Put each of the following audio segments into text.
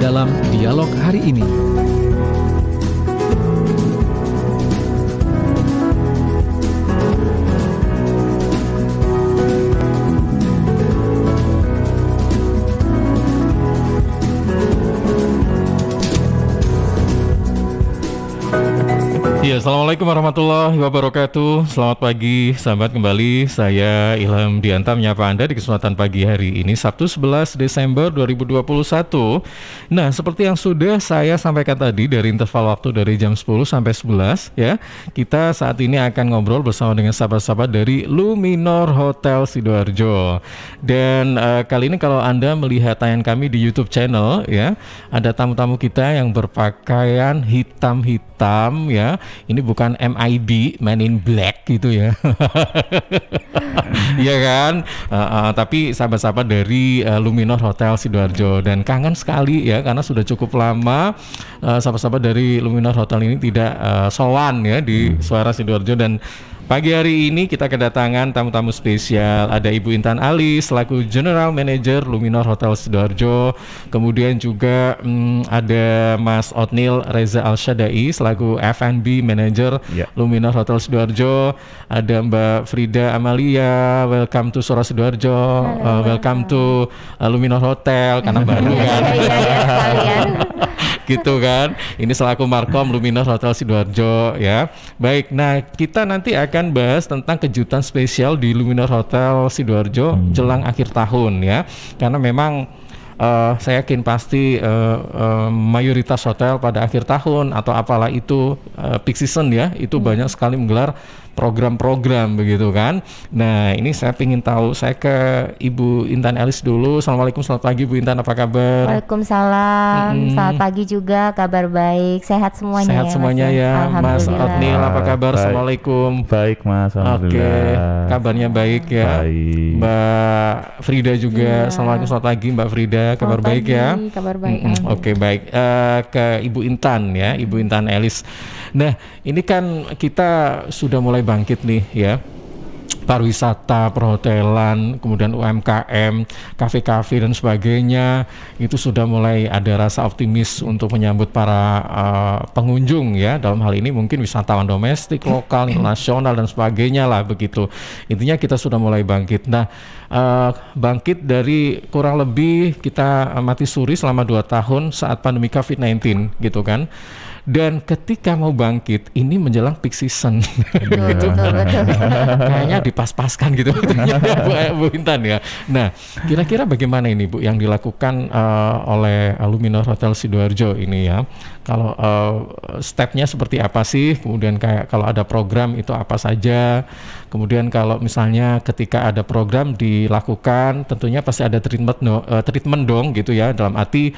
dalam dialog hari ini. Ya, Assalamualaikum warahmatullahi wabarakatuh. Selamat pagi sahabat, kembali saya Ilham Dianta menyapa Anda di kesempatan pagi hari ini, Sabtu 11 Desember 2021. Nah, seperti yang sudah saya sampaikan tadi, dari interval waktu dari jam 10 sampai 11 ya, kita saat ini akan ngobrol bersama dengan sahabat-sahabat dari Luminor Hotel Sidoarjo. Dan kali ini kalau Anda melihat tayangan kami di YouTube channel ya, ada tamu-tamu kita yang berpakaian hitam-hitam ya. Ini bukan MIB, Man in Black gitu ya. Iya kan? Tapi sahabat-sahabat dari Luminor Hotel Sidoarjo, dan kangen sekali ya, karena sudah cukup lama sahabat-sahabat dari Luminor Hotel ini tidak sowan ya di Suara Sidoarjo. Dan pagi hari ini kita kedatangan tamu-tamu spesial. Ada Ibu Intan Alis selaku General Manager Luminor Hotel Sidoarjo. Kemudian juga ada Mas Otnil Reza Al-Syadai selaku F&B Manager Luminor Hotel Sidoarjo. Ada Mbak Frida Amalia, welcome to Suara Sidoarjo. Welcome to Luminor Hotel, karena baru kan. Gitu kan. Ini selaku Markom Luminor Hotel Sidoarjo ya. Baik, nah kita nanti akan bahas tentang kejutan spesial di Luminor Hotel Sidoarjo jelang akhir tahun ya. Karena memang saya yakin pasti mayoritas hotel pada akhir tahun atau apalah itu peak season ya, itu banyak sekali menggelar program-program begitu kan. Nah, ini saya ingin tahu, saya ke Ibu Intan Alis dulu. Assalamualaikum, selamat pagi Bu Intan, apa kabar? Waalaikumsalam, selamat pagi juga, kabar baik, sehat semuanya. Sehat ya, semuanya Mas, ya. Mas Otnil, apa kabar? Baik. Assalamualaikum. Baik Mas, alhamdulillah. Oke, kabarnya baik ya. Baik. Mbak Frida juga, Assalamualaikum, selamat pagi Mbak Frida, kabar Selamat baik pagi, ya? kabar baik. Oke, baik. Ke Ibu Intan ya, Ibu Intan Alis. Nah, ini kan kita sudah mulai bangkit nih ya, pariwisata, perhotelan, kemudian UMKM, kafe-kafe dan sebagainya, itu sudah mulai ada rasa optimis untuk menyambut para pengunjung ya. Dalam hal ini mungkin wisatawan domestik, lokal, nasional dan sebagainya lah begitu. Intinya kita sudah mulai bangkit. Nah, bangkit dari kurang lebih kita mati suri selama 2 tahun saat pandemi COVID-19 gitu kan. Dan ketika mau bangkit, ini menjelang peak season. Betul. Kayaknya dipas-paskan gitu Bu Intan ya. Nah, kira-kira bagaimana ini Bu yang dilakukan oleh Luminor Hotel Sidoarjo ini ya? Kalau stepnya seperti apa sih? Kemudian kayak kalau ada program itu apa saja? Kemudian kalau misalnya ketika ada program dilakukan, tentunya pasti ada treatment dong gitu ya, dalam arti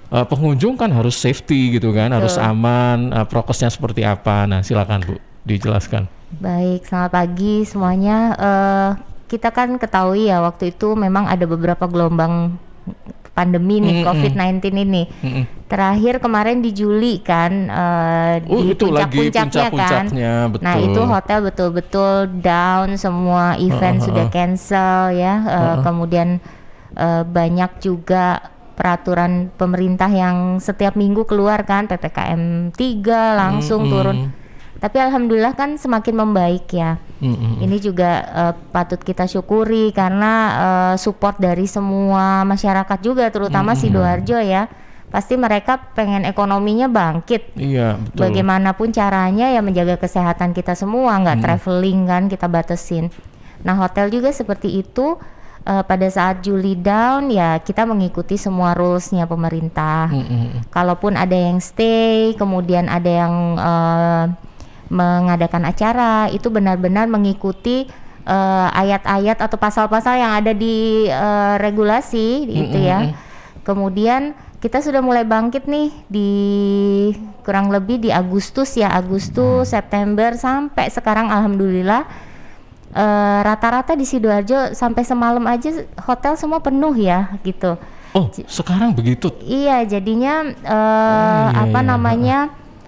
pengunjung kan harus safety gitu kan, harus aman, prokesnya seperti apa. Nah, silakan Bu dijelaskan. Baik, selamat pagi semuanya. Kita kan ketahui ya, waktu itu memang ada beberapa gelombang pandemi nih, COVID-19 ini. Terakhir kemarin di Juli kan, di itu lagi puncak-puncaknya kan. Betul. Nah, itu hotel betul-betul down, semua event sudah cancel ya. Kemudian banyak juga peraturan pemerintah yang setiap minggu keluar kan, PPKM 3 langsung turun. Tapi alhamdulillah kan semakin membaik ya. Ini juga patut kita syukuri karena support dari semua masyarakat juga, terutama Sidoarjo ya. Pasti mereka pengen ekonominya bangkit. Iya, betul. Bagaimanapun caranya ya menjaga kesehatan kita semua, nggak traveling kan kita batasin. Nah, hotel juga seperti itu. Pada saat Juli down ya kita mengikuti semua rulesnya pemerintah. Kalaupun ada yang stay, kemudian ada yang mengadakan acara, itu benar-benar mengikuti ayat-ayat atau pasal-pasal yang ada di regulasi itu ya. Kemudian kita sudah mulai bangkit nih di kurang lebih di Agustus, September sampai sekarang alhamdulillah. Rata-rata di Sidoarjo sampai semalam aja hotel semua penuh ya gitu. Oh, sekarang begitu? Iya, jadinya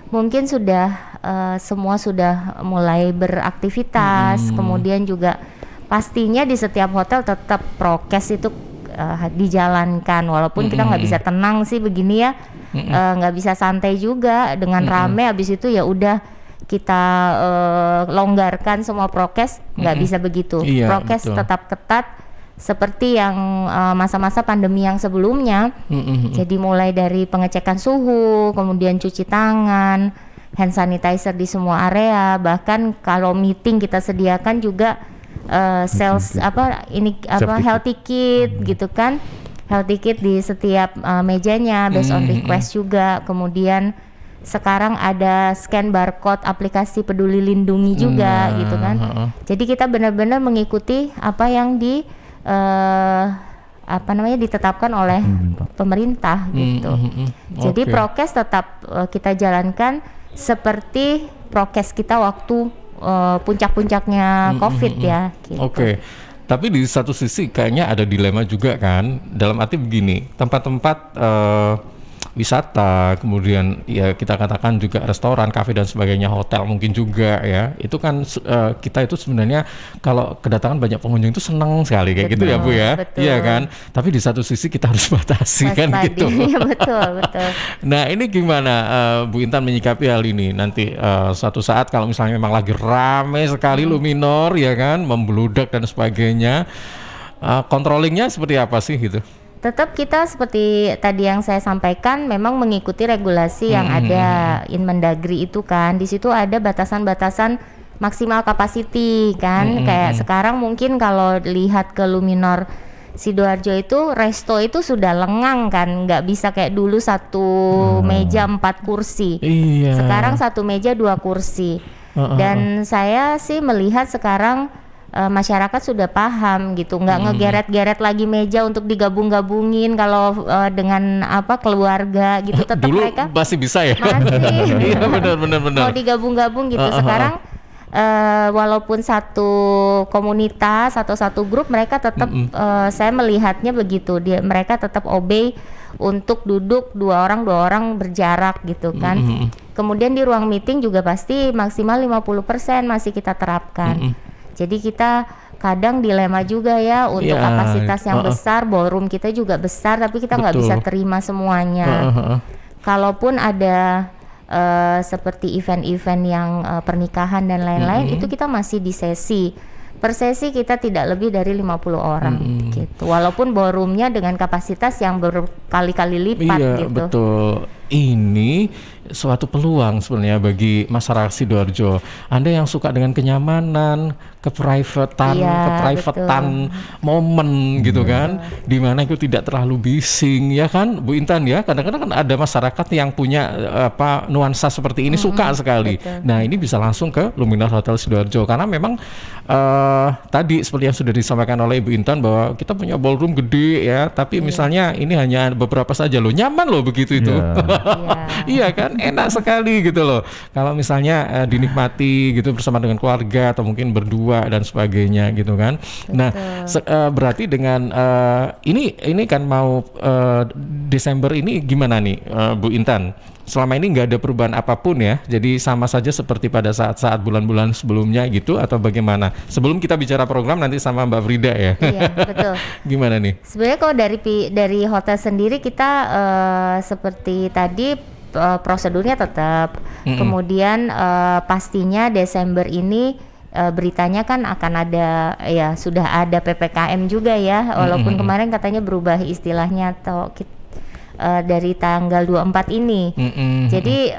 mungkin sudah semua sudah mulai beraktivitas. Kemudian juga pastinya di setiap hotel tetap prokes itu dijalankan, walaupun kita nggak bisa tenang sih begini ya, nggak bisa santai juga dengan rame. Habis itu ya udah kita longgarkan semua prokes, nggak bisa begitu. Iya, Prokes betul. tetap ketat seperti yang masa-masa pandemi yang sebelumnya. Jadi mulai dari pengecekan suhu, kemudian cuci tangan, hand sanitizer di semua area, bahkan kalau meeting kita sediakan juga healthy kit gitu kan, healthy kit di setiap mejanya based on request juga. Kemudian sekarang ada scan barcode aplikasi Peduli Lindungi juga gitu kan. Jadi kita benar-benar mengikuti apa yang ditetapkan oleh pemerintah gitu. Jadi prokes tetap kita jalankan seperti prokes kita waktu puncak-puncaknya COVID ya. Gitu. Oke. Tapi di satu sisi kayaknya ada dilema juga kan, dalam arti begini, tempat-tempat wisata, kemudian ya kita katakan juga restoran, kafe dan sebagainya, hotel mungkin juga ya, itu kan kita itu sebenarnya kalau kedatangan banyak pengunjung itu senang sekali kayak gitu ya Bu ya, iya kan. Tapi di satu sisi kita harus batasi kan gitu. Betul. Nah ini gimana Bu Intan menyikapi hal ini nanti suatu saat kalau misalnya memang lagi rame sekali Luminor ya kan, membludak dan sebagainya, controllingnya seperti apa sih gitu? Tetap kita seperti tadi yang saya sampaikan, memang mengikuti regulasi yang ada Inmendagri itu kan. Di situ ada batasan-batasan maksimal capacity kan. Kayak sekarang mungkin kalau lihat ke Luminor Sidoarjo itu resto itu sudah lengang kan, nggak bisa kayak dulu satu meja 4 kursi. Iya. Sekarang satu meja 2 kursi. Dan saya sih melihat sekarang masyarakat sudah paham gitu, nggak ngegeret-geret lagi meja untuk digabung-gabungin kalau dengan keluarga gitu. Tetap dulu mereka masih bisa ya. Masih. Iya benar. Mau digabung-gabung gitu. Sekarang walaupun satu komunitas atau satu grup, mereka tetap saya melihatnya begitu. Mereka tetap obey untuk duduk 2 orang berjarak gitu kan. Kemudian di ruang meeting juga pasti maksimal 50% masih kita terapkan. Jadi kita kadang dilema juga ya untuk kapasitas yang besar, ballroom kita juga besar, tapi kita nggak bisa terima semuanya. Kalaupun ada seperti event-event yang pernikahan dan lain-lain, itu kita masih di sesi. Per sesi kita tidak lebih dari 50 orang gitu. Walaupun ballroomnya dengan kapasitas yang berkali-kali lipat gitu. Betul. Ini suatu peluang sebenarnya bagi masyarakat Sidoarjo. Anda yang suka dengan kenyamanan, keprivatean momen gitu kan, dimana itu tidak terlalu bising ya kan, Bu Intan ya. Kadang-kadang kan ada masyarakat yang punya nuansa seperti ini, suka sekali. Betul. Nah ini bisa langsung ke Luminor Hotel Sidoarjo karena memang tadi seperti yang sudah disampaikan oleh Ibu Intan bahwa kita punya ballroom gede ya, tapi misalnya ini hanya beberapa saja loh, nyaman loh begitu itu. Iya kan, enak sekali gitu loh. Kalau misalnya dinikmati gitu bersama dengan keluarga atau mungkin berdua dan sebagainya gitu kan. Betul. Nah, berarti dengan ini kan mau Desember ini gimana nih Bu Intan? Selama ini nggak ada perubahan apapun ya, jadi sama saja seperti pada saat-saat bulan-bulan sebelumnya gitu atau bagaimana? Sebelum kita bicara program nanti sama Mbak Frida ya. Iya betul. Gimana nih? Sebenarnya kalau dari hotel sendiri kita seperti tadi prosedurnya tetap. Kemudian pastinya Desember ini beritanya kan akan ada ya, sudah ada PPKM juga ya, walaupun kemarin katanya berubah istilahnya atau dari tanggal 24 ini. Jadi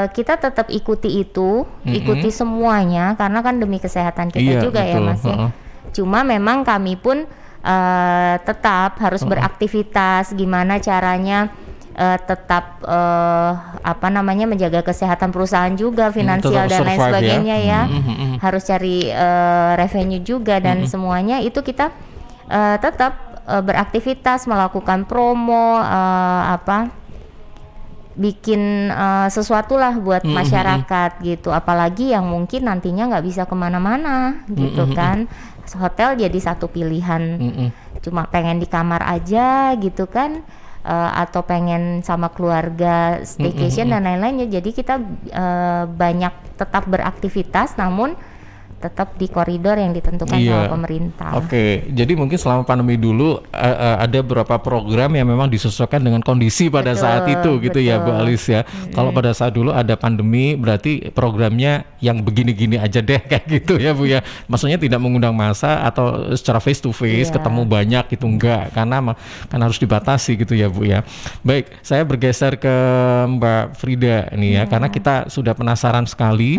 kita tetap ikuti itu, ikuti semuanya karena kan demi kesehatan kita juga betul. Ya Mas ya. Cuma memang kami pun tetap harus beraktivitas, gimana caranya tetap menjaga kesehatan perusahaan juga, finansial dan lain sebagainya ya. Harus cari revenue juga dan semuanya itu kita tetap beraktivitas, melakukan promo, bikin sesuatu lah buat masyarakat gitu. Apalagi yang mungkin nantinya nggak bisa kemana-mana gitu kan. Hotel jadi satu pilihan, cuma pengen di kamar aja gitu kan, atau pengen sama keluarga staycation dan lain-lainnya. Jadi kita banyak tetap beraktivitas, namun tetap di koridor yang ditentukan Iya. sama pemerintah. Oke, jadi mungkin selama pandemi dulu ada beberapa program yang memang disesuaikan dengan kondisi pada Betul, saat itu gitu ya Bu betul. Alis ya. Kalau pada saat dulu ada pandemi berarti programnya yang begini-gini aja deh kayak gitu ya Bu ya. Maksudnya tidak mengundang massa atau secara face to face Iya. ketemu banyak gitu enggak, karena kan harus dibatasi gitu ya Bu ya. Baik, saya bergeser ke Mbak Frida nih ya, karena kita sudah penasaran sekali.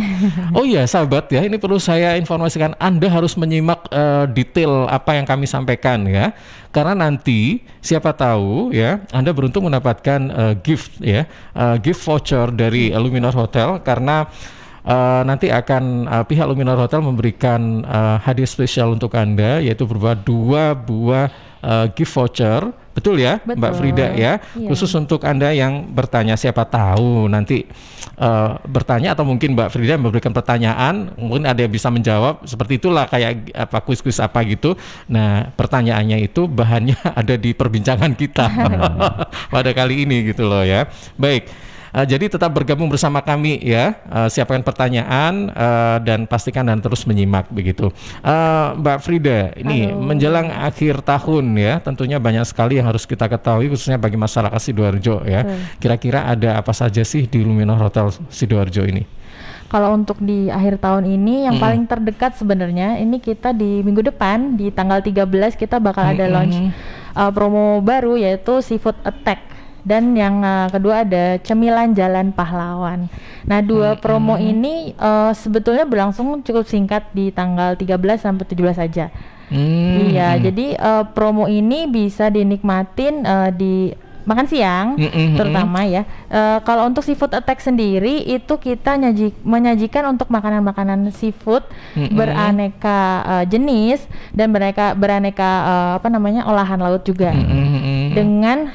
Oh iya sahabat ya, ini perlu saya informasikan, Anda harus menyimak detail apa yang kami sampaikan ya, karena nanti siapa tahu ya Anda beruntung mendapatkan gift ya, gift voucher dari Luminor Hotel, karena nanti akan pihak Luminor Hotel memberikan hadiah spesial untuk Anda, yaitu berupa 2 buah gift voucher. Betul ya, Betul. Mbak Frida ya, Iya. khusus untuk Anda yang bertanya, siapa tahu nanti bertanya atau mungkin Mbak Frida memberikan pertanyaan, mungkin ada yang bisa menjawab, seperti itulah kayak apa kuis-kuis apa gitu. Nah, pertanyaannya itu bahannya ada di perbincangan kita pada kali ini gitu loh ya. Baik. Jadi tetap bergabung bersama kami ya, siapkan pertanyaan dan pastikan dan terus menyimak begitu. Mbak Frida, ini menjelang akhir tahun ya, tentunya banyak sekali yang harus kita ketahui khususnya bagi masyarakat Sidoarjo ya. Kira-kira ada apa saja sih di Luminor Hotel Sidoarjo ini? Kalau untuk di akhir tahun ini yang paling terdekat sebenarnya ini kita di minggu depan di tanggal 13 kita bakal ada launch promo baru yaitu Seafood Attack. Dan yang kedua ada Cemilan Jalan Pahlawan. Nah, dua promo ini sebetulnya berlangsung cukup singkat di tanggal 13 sampai 17 saja. Iya, jadi promo ini bisa dinikmatin di makan siang terutama ya. Kalau untuk Seafood Attack sendiri itu kita menyajikan untuk makanan-makanan seafood beraneka jenis dan beraneka olahan laut juga. Dengan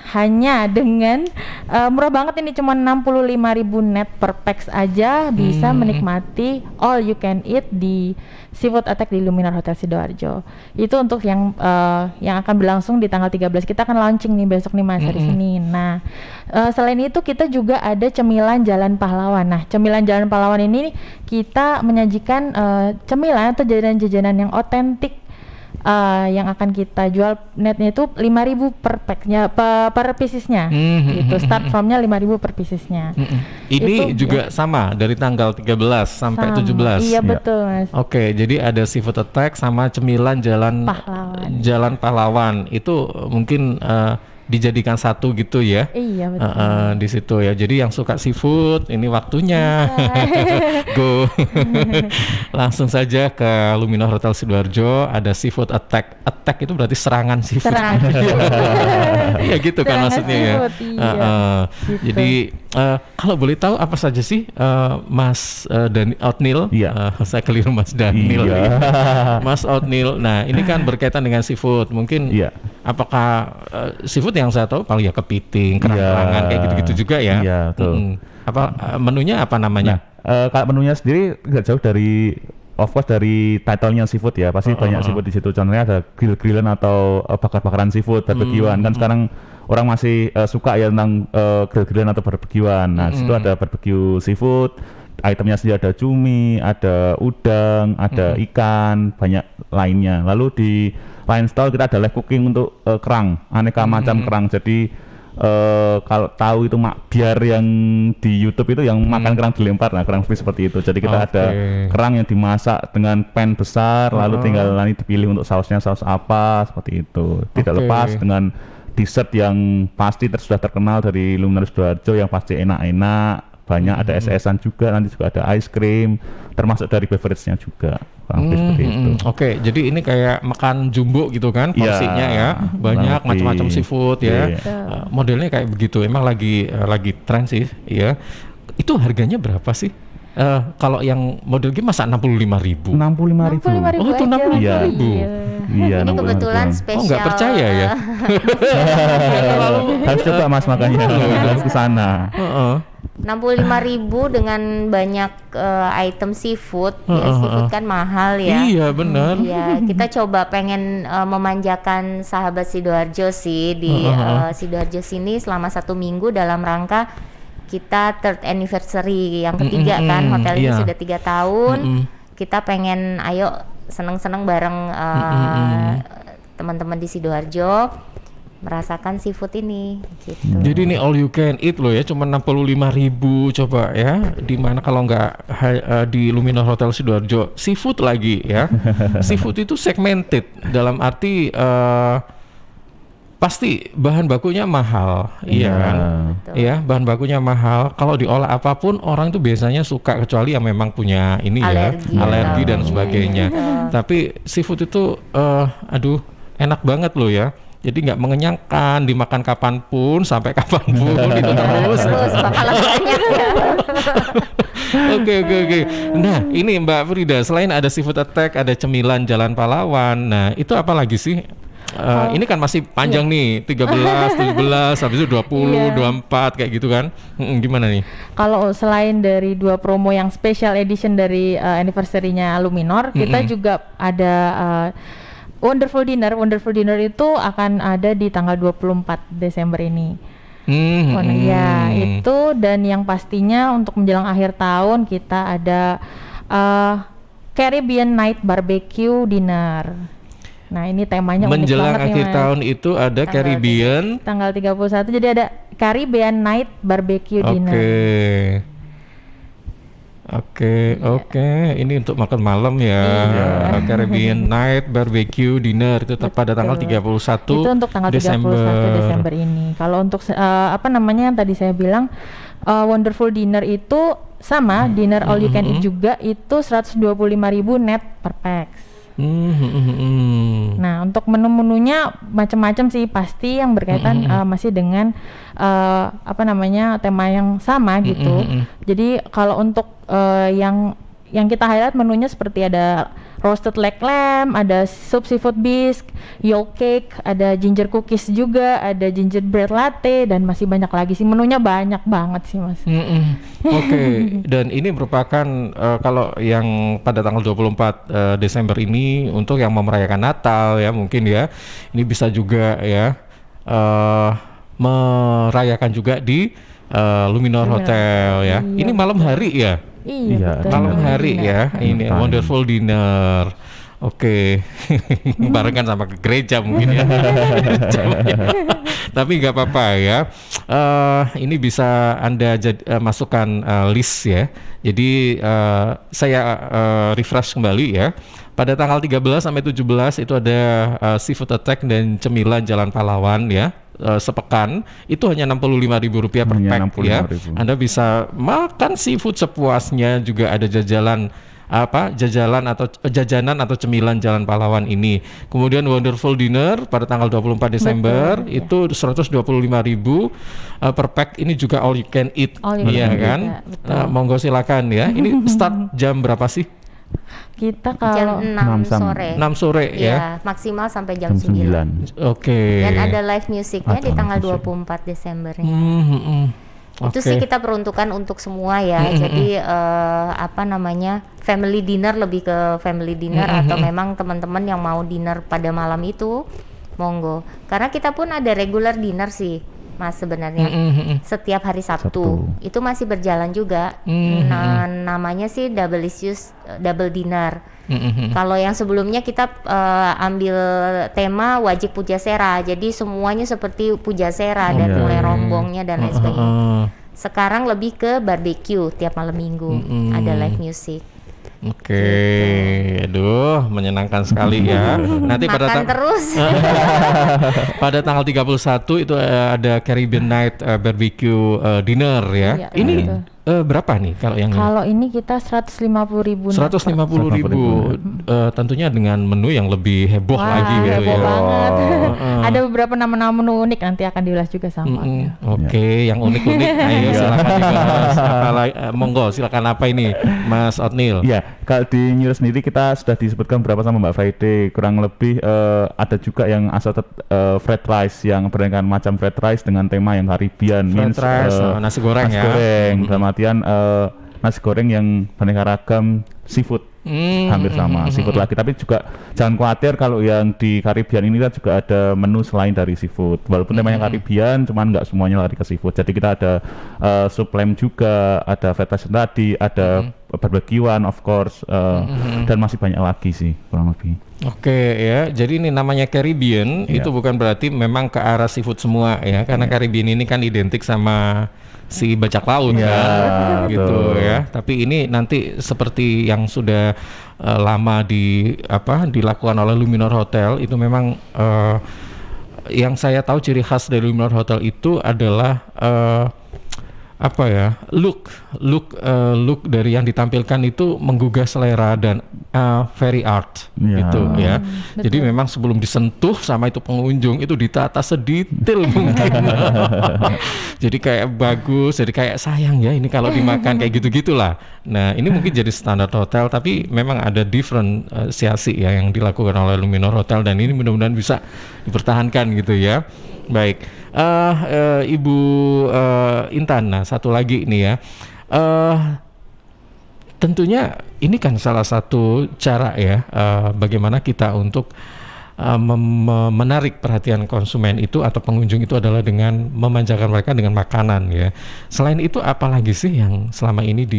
murah banget, ini cuma 65.000 net per pax aja bisa menikmati all you can eat di Seafood Attack di Luminor Hotel Sidoarjo. Itu untuk yang akan berlangsung di tanggal 13. Kita akan launching nih besok nih Mas, hari Senin. Nah, selain itu kita juga ada Cemilan Jalan Pahlawan. Nah, Cemilan Jalan Pahlawan ini kita menyajikan cemilan atau jajanan-jajanan yang otentik yang akan kita jual netnya itu 5.000 per packnya, per piecesnya gitu. Start from-nya 5.000 per piecesnya. Ini Itu, juga sama dari tanggal 13 sampai sama. 17. Iya betul Mas. Oke, jadi ada Seafood Attack sama Cemilan Jalan Pahlawan. Itu mungkin dijadikan satu gitu ya. Iya betul. Di situ ya. Jadi yang suka seafood, ini waktunya. Go. Langsung saja ke Luminor Hotel Sidoarjo, ada Seafood Attack. Attack itu berarti serangan seafood. Iya gitu kan Serangan maksudnya ya. seafood, iya. Gitu. Jadi kalau boleh tahu apa saja sih Mas Otnil? Iya. Saya keliru Mas Daniel. Iya. Mas Otnil. Nah, ini kan berkaitan dengan seafood. Mungkin Iya. apakah seafood yang saya tahu paling ya kepiting, kerang-kerangan kayak gitu-gitu juga ya. Iya, betul. Apa menunya apa namanya? Kalau menunya sendiri nggak jauh dari, of course dari title-nya seafood ya, pasti banyak seafood di situ. Contohnya ada grill-grillan atau bakar-bakaran seafood, barbekyuan. Kan sekarang orang masih suka ya tentang grill-grillan atau barbekyuan. Nah, di situ ada barbecue seafood. Itemnya sendiri ada cumi, ada udang, ada ikan, banyak lainnya. Lalu di lain stall kita ada live cooking untuk kerang, aneka macam kerang. Jadi kalau tahu itu biar yang di YouTube itu yang makan kerang dilempar, nah kerang free seperti itu. Jadi kita ada kerang yang dimasak dengan pan besar, lalu tinggal nanti dipilih untuk sausnya saus apa, seperti itu. Tidak lepas dengan dessert yang pasti sudah terkenal dari Luminor Sidoarjo yang pasti enak-enak. Banyak ada es-esan juga, nanti juga ada ice cream, termasuk dari beverage-nya juga. Seperti itu. Oke, jadi ini kayak makan jumbo gitu kan porsinya ya, banyak macam-macam seafood ya. Modelnya kayak begitu, emang lagi tren sih, ya. Itu harganya berapa sih? Kalau yang model game masa 65.000? 65.000. Oh, itu 65.000. Iya, Ini kebetulan spesial. Oh, nggak percaya ya? Harus coba Mas, makanya harus ke sana. 65.000 dengan banyak item seafood. Ya, seafood kan mahal ya. Iya benar. Iya, kita coba pengen memanjakan sahabat Sidoarjo sih di Sidoarjo sini selama 1 minggu dalam rangka kita third anniversary yang ketiga kan, hotel ini sudah 3 tahun. kita pengen ayo seneng-seneng bareng teman-teman di Sidoarjo merasakan seafood ini gitu. Jadi ini all you can eat loh ya, cuma 65.000 coba ya. Di mana kalau nggak di Luminor Hotel Sidoarjo seafood lagi ya. Seafood itu segmented dalam arti pasti bahan bakunya mahal, iya kan? Iya, bahan bakunya mahal. Kalau diolah apapun orang itu biasanya suka kecuali yang memang punya ini alergi dan sebagainya. Tapi seafood itu aduh enak banget loh ya. Jadi nggak mengenyangkan, dimakan kapanpun sampai kapanpun itu terus bakalan banyak ya. Oke. Nah ini Mbak Frida, selain ada seafood attack, ada cemilan Jalan Pahlawan. Nah itu apa lagi sih? Ini kan masih panjang nih, 13, 17, habis itu 20, 24 kayak gitu kan. Gimana nih? Kalau selain dari 2 promo yang special edition dari anniversary-nya Luminor, kita juga ada Wonderful Dinner. Wonderful Dinner itu akan ada di tanggal 24 Desember ini. Ya, itu dan yang pastinya untuk menjelang akhir tahun kita ada Caribbean Night Barbecue Dinner. Nah, ini temanya unik menjelang banget akhir nih, tahun itu ada Caribbean tanggal 31, jadi ada Caribbean Night Barbecue Dinner. Oke. Ini untuk makan malam ya. Caribbean Night Barbecue Dinner itu pada tanggal 31 itu untuk tanggal 31 Desember ini. Kalau untuk yang tadi saya bilang Wonderful Dinner itu sama, dinner all you can eat juga, itu 125.000 net per pax. Nah, untuk menu-menunya macam-macam sih, pasti yang berkaitan masih dengan tema yang sama gitu. Jadi kalau untuk yang kita highlight menunya seperti ada roasted leg lamb, ada soup seafood bisque, yolk cake, ada ginger cookies juga, ada gingerbread latte, dan masih banyak lagi sih, menunya banyak banget sih Mas. Oke. Dan ini merupakan kalau yang pada tanggal 24 Desember ini untuk yang mau merayakan Natal ya mungkin ya, ini bisa juga ya merayakan juga di Luminor Hotel ya. Ini malam hari ya. Iya, malam hari ya. Ini Wonderful Dinner. Oke. Barengan sama ke gereja mungkin ya. Tapi nggak apa-apa ya. Ini bisa Anda masukkan list ya. Jadi saya refresh kembali ya. Pada tanggal 13 sampai 17 itu ada seafood attack dan cemilan Jalan Pahlawan ya. Sepekan itu hanya Rp65.000 per pack ya. Anda bisa makan seafood sepuasnya, juga ada jajanan atau cemilan Jalan Pahlawan ini. Kemudian Wonderful Dinner pada tanggal 24 Desember itu 125.000 per pack, ini juga all you can eat. Iya kan? Monggo silakan ya. Ini start jam berapa sih? Kita kalau jam 6 sore. 6 sore ya. Maksimal sampai jam 9. Oke. Dan ada live musicnya di tanggal 24 Desember ini. Itu sih kita peruntukan untuk semua ya. Jadi family dinner, lebih ke family dinner atau memang teman-teman yang mau dinner pada malam itu monggo. Karena kita pun ada regular dinner sih Mas sebenarnya. Setiap hari Sabtu itu masih berjalan juga. Nah, namanya sih double dinner. Kalau yang sebelumnya kita ambil tema wajib pujasera, jadi semuanya seperti pujasera dan mulai rombongnya dan lain sebagainya. Sekarang lebih ke barbecue tiap malam minggu, ada live music. Oke, aduh menyenangkan sekali ya. Nanti makan terus. Pada tanggal 31 itu ada Caribbean Night Barbecue Dinner ya. Ini berapa nih kalau yang kalau ini kita 150.000. 150.000 tentunya dengan menu yang lebih heboh lagi gitu heboh ya. Banget. Ada beberapa nama-nama menu unik, nanti akan diulas juga sama. Oke, yang unik-unik ayo silakan dibahas. Monggo silakan, apa ini Mas Otnil? Iya, kalau di New Year sendiri kita sudah disebutkan berapa sama Mbak Friday, kurang lebih ada juga yang assorted fried rice yang beraneka macam fried rice dengan tema yang Caribbean, fried rice, nasi goreng ya. Dalam artian nasi goreng yang beraneka ragam seafood. hampir sama seafood lagi. Tapi juga jangan khawatir kalau yang di Caribbean ini kan juga ada menu selain dari seafood. Walaupun namanya Caribbean, cuman nggak semuanya lari ke seafood. Jadi kita ada sup lamb juga, ada fried passion tadi, ada barbekyuan of course, dan masih banyak lagi sih kurang lebih. Oke ya, jadi ini namanya Caribbean, itu bukan berarti memang ke arah seafood semua ya, karena Caribbean ini kan identik sama si bajak laut kan, gitu ya. Tapi ini nanti seperti yang sudah lama dilakukan oleh Luminor Hotel, itu memang yang saya tahu ciri khas dari Luminor Hotel itu adalah look dari yang ditampilkan itu menggugah selera dan very art gitu ya. Betul. Jadi memang sebelum disentuh sama itu pengunjung itu ditata sedetail mungkin. Jadi kayak bagus, jadi kayak sayang ya ini kalau dimakan kayak gitu-gitulah. Nah, ini mungkin jadi standar hotel, tapi memang ada diferensiasi ya yang dilakukan oleh Luminor Hotel, dan ini mudah-mudahan bisa dipertahankan gitu ya. Baik, Ibu Intan, nah satu lagi nih ya, tentunya ini kan salah satu cara ya bagaimana kita untuk menarik perhatian konsumen itu atau pengunjung itu adalah dengan memanjakan mereka dengan makanan ya. Selain itu apa lagi sih yang selama ini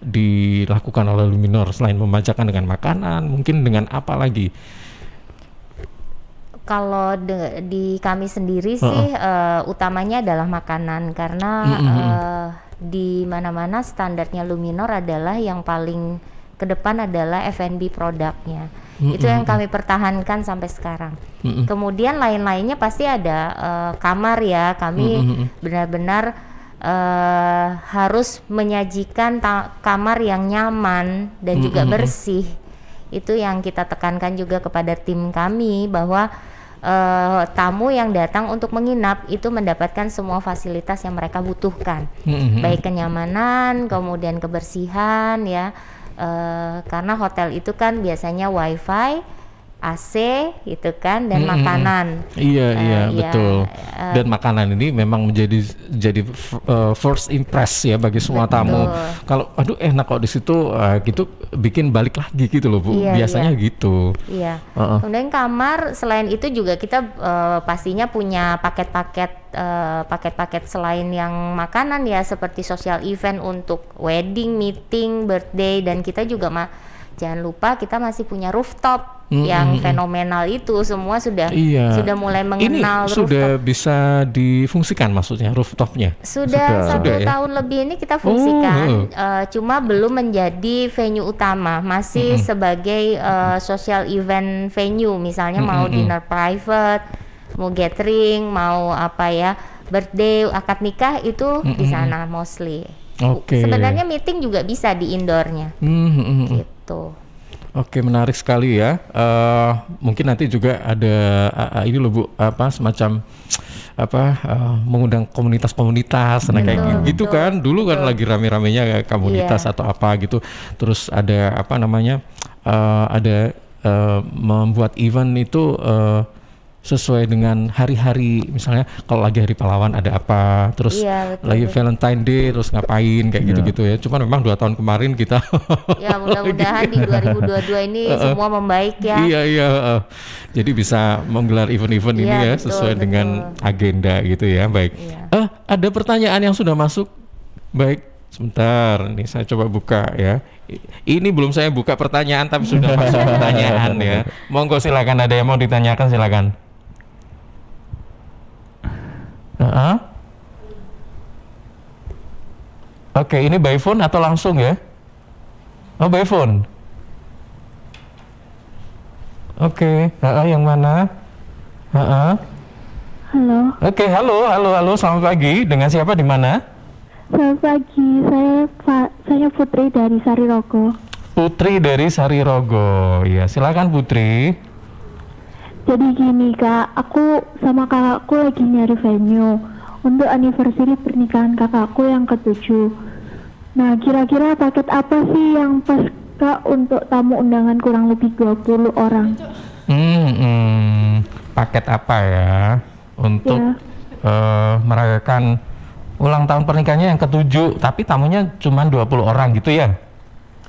dilakukan oleh Luminor selain memanjakan dengan makanan, mungkin dengan apa lagi? Kalau di kami sendiri sih utamanya adalah makanan, karena di mana-mana standarnya Luminor adalah yang paling ke depan adalah F&B produknya. Itu yang kami pertahankan sampai sekarang. Kemudian lain-lainnya pasti ada kamar ya, kami benar-benar harus menyajikan kamar yang nyaman dan juga bersih. Itu yang kita tekankan juga kepada tim kami, bahwa tamu yang datang untuk menginap itu mendapatkan semua fasilitas yang mereka butuhkan, baik kenyamanan, kemudian kebersihan ya, karena hotel itu kan biasanya wifi, AC gitu kan, dan makanan. Iya betul. Dan makanan ini memang menjadi first impress ya bagi semua tamu. Kalau aduh enak kok di situ gitu, bikin balik lagi gitu loh Bu. Biasanya gitu. Iya. Kemudian kamar, selain itu juga kita pastinya punya paket-paket selain yang makanan ya, seperti social event untuk wedding, meeting, birthday, dan kita juga jangan lupa kita masih punya rooftop yang fenomenal itu. Semua sudah mulai mengenal ini rooftop. Sudah bisa difungsikan maksudnya rooftopnya? Sudah 1 tahun lebih ini kita fungsikan, cuma belum menjadi venue utama, masih sebagai social event venue, misalnya mau dinner private, mau gathering, mau birthday, akad nikah itu di sana mostly. Sebenarnya meeting juga bisa di indoornya. Gitu. Oke, menarik sekali ya. Mungkin nanti juga ada ini loh Bu, semacam mengundang komunitas-komunitas, nah kayak gitu kan. Dulu kan lagi rame-ramenya komunitas atau apa gitu. Terus ada membuat event itu sesuai dengan hari-hari, misalnya kalau lagi hari pahlawan ada apa, terus lagi Valentine Day terus ngapain kayak gitu-gitu ya. Cuman memang 2 tahun kemarin kita ya mudah-mudahan di 2022 ini semua membaik ya. Iya. Jadi bisa menggelar event-event ini ya sesuai dengan agenda gitu ya. Baik. Ada pertanyaan yang sudah masuk. Baik, sebentar. Nih saya coba buka ya. Ini belum saya buka pertanyaan tapi sudah masuk pertanyaan ya. Monggo silakan, ada yang mau ditanyakan silakan. Oke, ini by phone atau langsung ya? Oh, by phone. Oke, yang mana? Halo. Oke, halo, selamat pagi. Dengan siapa di mana? Selamat pagi, saya Putri dari Sarirogo. Putri dari Sarirogo, ya silakan Putri. Jadi gini Kak, aku sama kakakku lagi nyari venue untuk anniversary pernikahan kakakku yang ke-7. Nah, kira-kira paket apa sih yang pas Kak untuk tamu undangan kurang lebih 20 orang? Paket apa ya untuk merayakan ulang tahun pernikahannya yang ke-7, tapi tamunya cuma 20 orang gitu ya?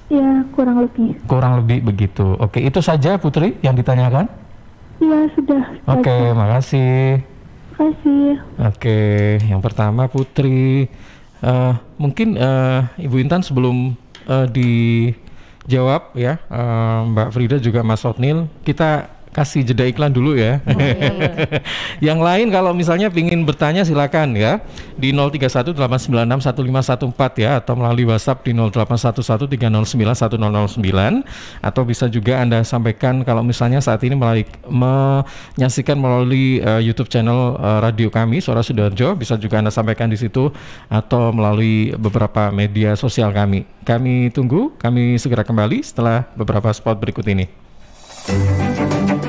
Ya, kurang lebih. Kurang lebih begitu. Oke, itu saja Putri yang ditanyakan? Iya, sudah. Oke, makasih. Kasih. Oke, yang pertama Putri. Mungkin Ibu Intan sebelum dijawab ya, Mbak Frida juga Mas Otnil, kita kasih jeda iklan dulu ya. Yang lain kalau misalnya ingin bertanya silakan ya di 0318961514 ya, atau melalui WhatsApp di 0811309109, atau bisa juga Anda sampaikan kalau misalnya saat ini menyaksikan melalui YouTube channel radio kami Suara Sidoarjo, bisa juga Anda sampaikan di situ atau melalui beberapa media sosial kami. Kami tunggu, kami segera kembali setelah beberapa spot berikut ini.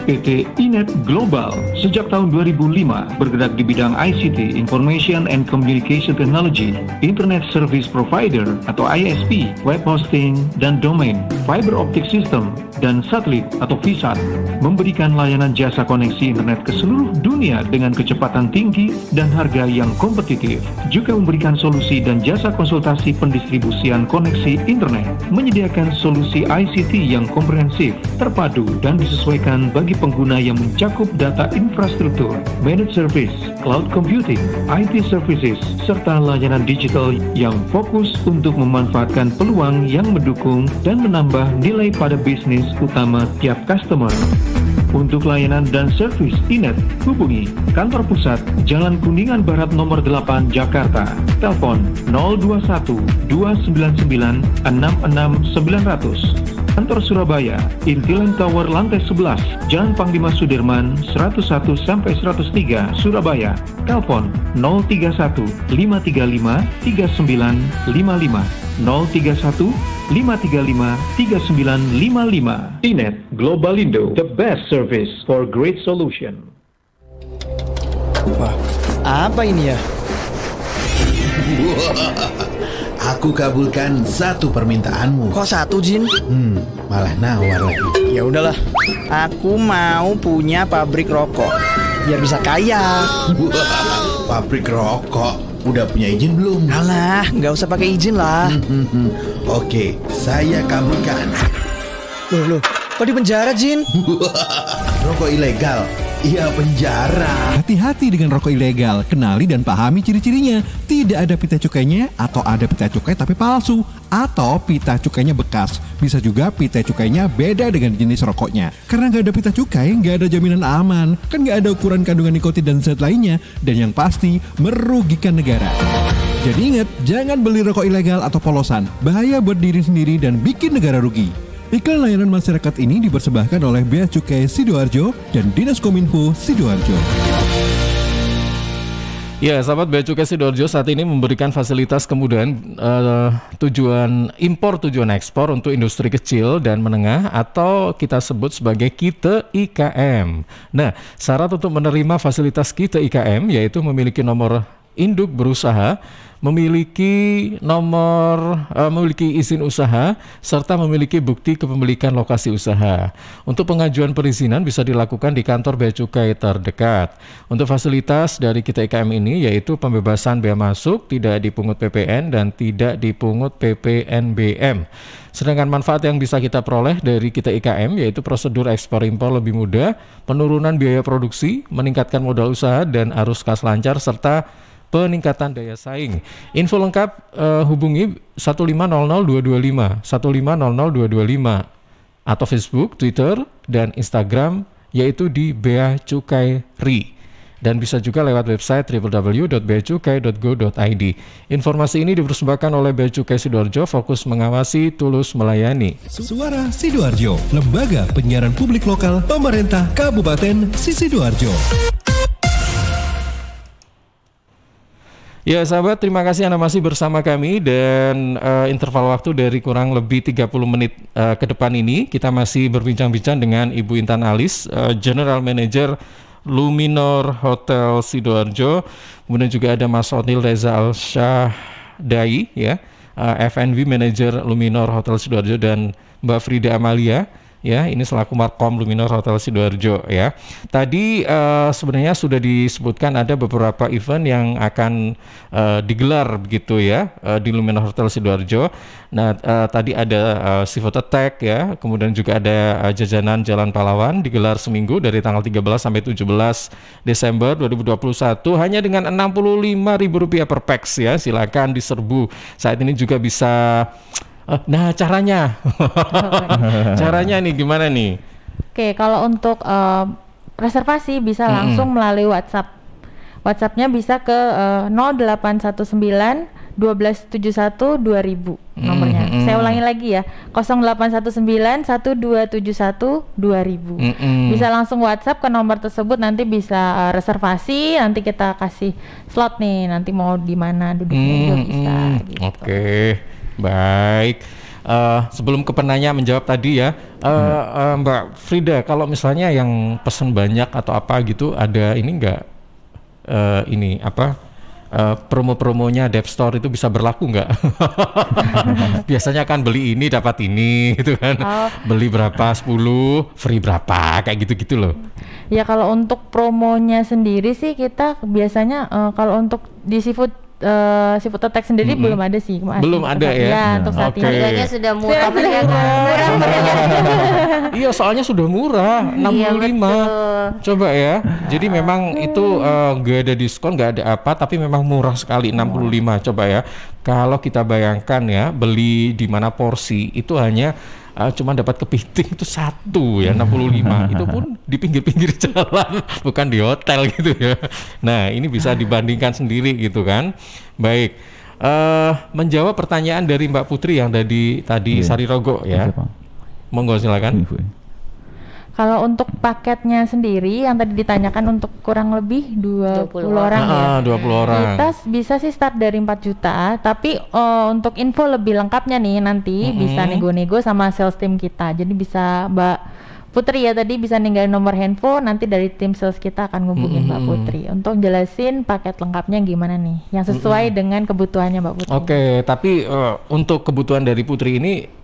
PT Inet Global sejak tahun 2005 bergerak di bidang ICT, Information and Communication Technology, Internet Service Provider atau ISP, web hosting dan domain, fiber optic system, dan satelit atau VSAT, memberikan layanan jasa koneksi internet ke seluruh dunia dengan kecepatan tinggi dan harga yang kompetitif. Juga memberikan solusi dan jasa konsultasi pendistribusian koneksi internet, menyediakan solusi ICT yang komprehensif, terpadu, dan disesuaikan bagi pengguna yang mencakup data infrastruktur, managed service, cloud computing, IT services, serta layanan digital yang fokus untuk memanfaatkan peluang yang mendukung dan menambah nilai pada bisnis utama tiap customer. Untuk layanan dan servis Inet, hubungi kantor pusat Jalan Kuningan Barat nomor 8 Jakarta. Telepon 021 299 66900. Kantor Surabaya, Intiland Tower lantai 11, Jalan Panglima Sudirman 101 sampai 103 Surabaya. Telepon 031 535 3955 031 535 3955. Inet Globalindo, the best service for great solution. Wah, apa ini ya? Aku kabulkan satu permintaanmu. Kok satu, Jin? Malah nawar lagi. Ya udahlah, aku mau punya pabrik rokok biar bisa kaya. Pabrik rokok? Udah punya izin belum? Alah, nggak usah pakai izin lah. Oke, saya kabulkan. Loh, kok di penjara, Jin? Rokok ilegal? Iya, penjara. Hati-hati dengan rokok ilegal. Kenali dan pahami ciri-cirinya. Tidak ada pita cukainya, atau ada pita cukai tapi palsu, atau pita cukainya bekas. Bisa juga pita cukainya beda dengan jenis rokoknya. Karena nggak ada pita cukai, nggak ada jaminan aman. Kan nggak ada ukuran kandungan nikotin dan zat lainnya. Dan yang pasti, merugikan negara. Jadi ingat, jangan beli rokok ilegal atau polosan. Bahaya buat diri sendiri dan bikin negara rugi. Iklan layanan masyarakat ini dipersembahkan oleh Bea Cukai Sidoarjo dan Dinas Kominfo Sidoarjo. Ya, sahabat Bea Cukai Sidoarjo saat ini memberikan fasilitas kemudahan tujuan impor, tujuan ekspor untuk industri kecil dan menengah atau kita sebut sebagai KITE IKM. Nah, syarat untuk menerima fasilitas KITE IKM yaitu memiliki nomor induk berusaha, memiliki izin usaha, serta memiliki bukti kepemilikan lokasi usaha. Untuk pengajuan perizinan bisa dilakukan di kantor Bea Cukai terdekat. Untuk fasilitas dari KITE IKM ini yaitu pembebasan bea masuk, tidak dipungut PPN dan tidak dipungut PPNBM. Sedangkan manfaat yang bisa kita peroleh dari KITE IKM yaitu prosedur ekspor impor lebih mudah, penurunan biaya produksi, meningkatkan modal usaha dan arus kas lancar, serta peningkatan daya saing. Info lengkap hubungi 1500225 1500225 atau Facebook, Twitter, dan Instagram yaitu di Bea Cukai RI. Dan bisa juga lewat website www.beacukai.go.id. Informasi ini dipersembahkan oleh Bea Cukai Sidoarjo, fokus mengawasi, tulus melayani. Suara Sidoarjo, lembaga penyiaran publik lokal pemerintah Kabupaten Sidoarjo. Ya sahabat, terima kasih Anda masih bersama kami dan interval waktu dari kurang lebih 30 menit ke depan ini kita masih berbincang-bincang dengan Ibu Intan Alis, General Manager Luminor Hotel Sidoarjo. Kemudian juga ada Mas Otnil Reza Al-Syahdai ya, F&B Manager Luminor Hotel Sidoarjo, dan Mbak Frida Amalia, ya, ini selaku Markom Luminor Hotel Sidoarjo ya. Tadi sebenarnya sudah disebutkan ada beberapa event yang akan digelar begitu ya di Luminor Hotel Sidoarjo. Nah, tadi ada Seafood Attack ya, kemudian juga ada jajanan Jalan Pahlawan digelar seminggu dari tanggal 13 sampai 17 Desember 2021 hanya dengan Rp65.000 per pax ya. Silakan diserbu. Saat ini juga bisa nah, caranya. Caranya nih gimana nih? Oke, kalau untuk reservasi bisa langsung melalui WhatsApp. WhatsAppnya bisa ke 0819 1271 2000 nomornya. Saya ulangi lagi ya, 0819 1271 2000. Bisa langsung WhatsApp ke nomor tersebut, nanti bisa reservasi, nanti kita kasih slot nih, nanti mau di mana duduknya juga bisa. Gitu. Oke. Baik, sebelum ke penanya menjawab tadi ya, Mbak Frida, kalau misalnya yang pesan banyak atau apa gitu, ada ini enggak, promo-promonya Dev Store itu bisa berlaku enggak? Biasanya kan beli ini dapat ini gitu kan, beli berapa 10 free berapa kayak gitu-gitu loh. Ya kalau untuk promonya sendiri sih kita biasanya kalau untuk di Seafood Attack sendiri belum ada sih. Belum ada ya? Ya, untuk saat ini. Harganya sudah murah ya kan? Iya, soalnya sudah murah, 65. Iya, coba ya. Jadi memang itu nggak ada diskon, nggak ada apa, tapi memang murah sekali, 65. Coba ya. Kalau kita bayangkan ya, beli di mana porsi itu hanya cuma dapat kepiting itu 1 ya, 65. Itu pun di pinggir-pinggir jalan, bukan di hotel gitu ya. Nah, ini bisa dibandingkan sendiri gitu kan. Baik, menjawab pertanyaan dari Mbak Putri yang tadi Sari Rogo ya. Monggo silakan. Kalau untuk paketnya sendiri yang tadi ditanyakan untuk kurang lebih 20 orang ya. 20 orang. Kita bisa sih start dari 4 juta, tapi untuk info lebih lengkapnya nih nanti bisa nego-nego sama sales team kita. Jadi bisa Mbak Putri ya tadi bisa ninggalin nomor handphone, nanti dari tim sales kita akan ngubungin Mbak Putri untuk jelasin paket lengkapnya gimana nih yang sesuai dengan kebutuhannya Mbak Putri. Oke, tapi untuk kebutuhan dari Putri ini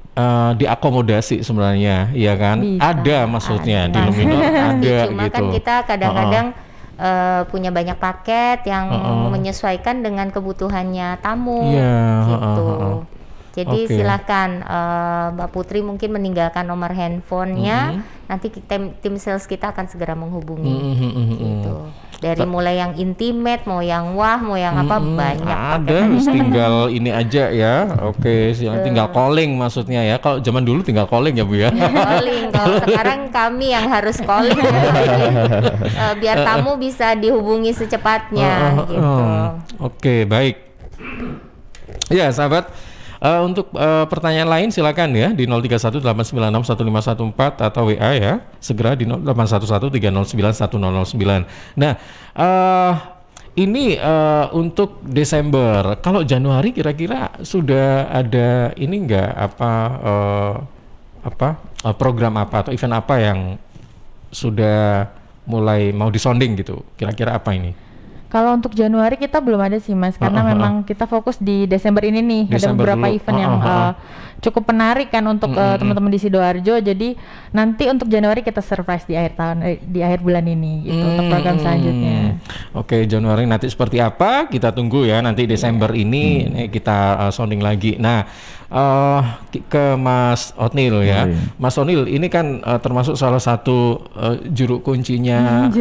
diakomodasi sebenarnya, ya kan? Bisa, ada maksudnya di Luminor ada cuma gitu. Kan kita kadang-kadang punya banyak paket yang menyesuaikan dengan kebutuhannya tamu, gitu. Jadi silakan Mbak Putri mungkin meninggalkan nomor handphonenya, nanti tim sales kita akan segera menghubungi. Gitu. Dari mulai yang intimate, mau yang wah, mau yang apa, banyak ada. Tinggal ini aja ya. Oke, tinggal calling maksudnya ya. Kalau zaman dulu tinggal calling ya Bu ya. Calling. Kalau sekarang kami yang harus calling biar tamu bisa dihubungi secepatnya gitu. Oke, baik. Ya, sahabat, untuk pertanyaan lain silakan ya di 0318961514 atau WA ya, segera di 0811309109. Nah, ini untuk Desember. Kalau Januari kira-kira sudah ada ini enggak program apa atau event apa yang sudah mulai mau disonding gitu? Kira-kira apa ini? Kalau untuk Januari kita belum ada sih Mas, karena memang kita fokus di Desember ini nih. Ada beberapa event yang cukup menarik kan untuk teman-teman di Sidoarjo. Jadi nanti untuk Januari kita surprise di akhir tahun, di akhir bulan ini gitu untuk program selanjutnya. Oke, Januari nanti seperti apa? Kita tunggu ya. Nanti Desember ini kita sounding lagi. Nah, ke Mas Otnil ya. Mas Otnil ini kan termasuk salah satu juru kuncinya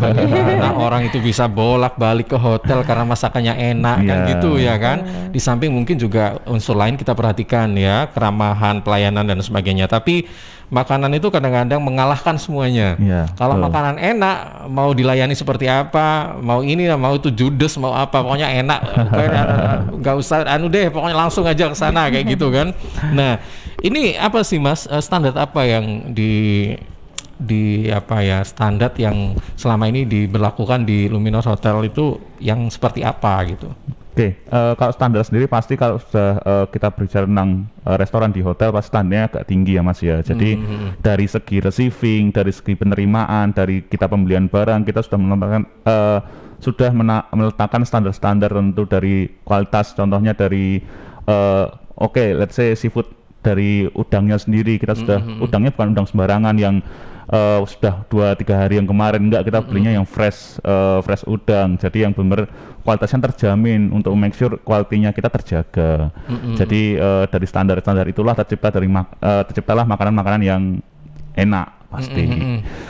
bagaimana orang itu bisa bolak-balik ke hotel karena masakannya enak kan gitu ya kan. Di samping mungkin juga unsur lain kita perhatikan ya, keramahan, pelayanan dan sebagainya. Tapi makanan itu kadang-kadang mengalahkan semuanya. Kalau makanan enak, mau dilayani seperti apa, mau ini, mau itu judes, mau apa, pokoknya enak. Nggak usah pokoknya langsung aja ke sana kayak gitu kan. Nah, ini apa sih Mas, standar apa yang di standar yang selama ini diberlakukan di Luminor Hotel itu yang seperti apa gitu? Oke, kalau standar sendiri pasti kalau sudah kita berbicara tentang restoran di hotel pasti standarnya agak tinggi ya Mas ya. Jadi dari segi receiving, dari segi penerimaan, dari kita pembelian barang kita sudah meletakkan standar-standar tentu dari kualitas. Contohnya dari let's say seafood dari udangnya sendiri. Kita sudah udangnya bukan udang sembarangan yang sudah 2-3 hari yang kemarin, enggak, kita belinya yang fresh udang. Jadi yang benar kualitasnya terjamin untuk make sure kualitinya kita terjaga. Jadi dari standar itulah terciptalah makanan-makanan yang enak pasti.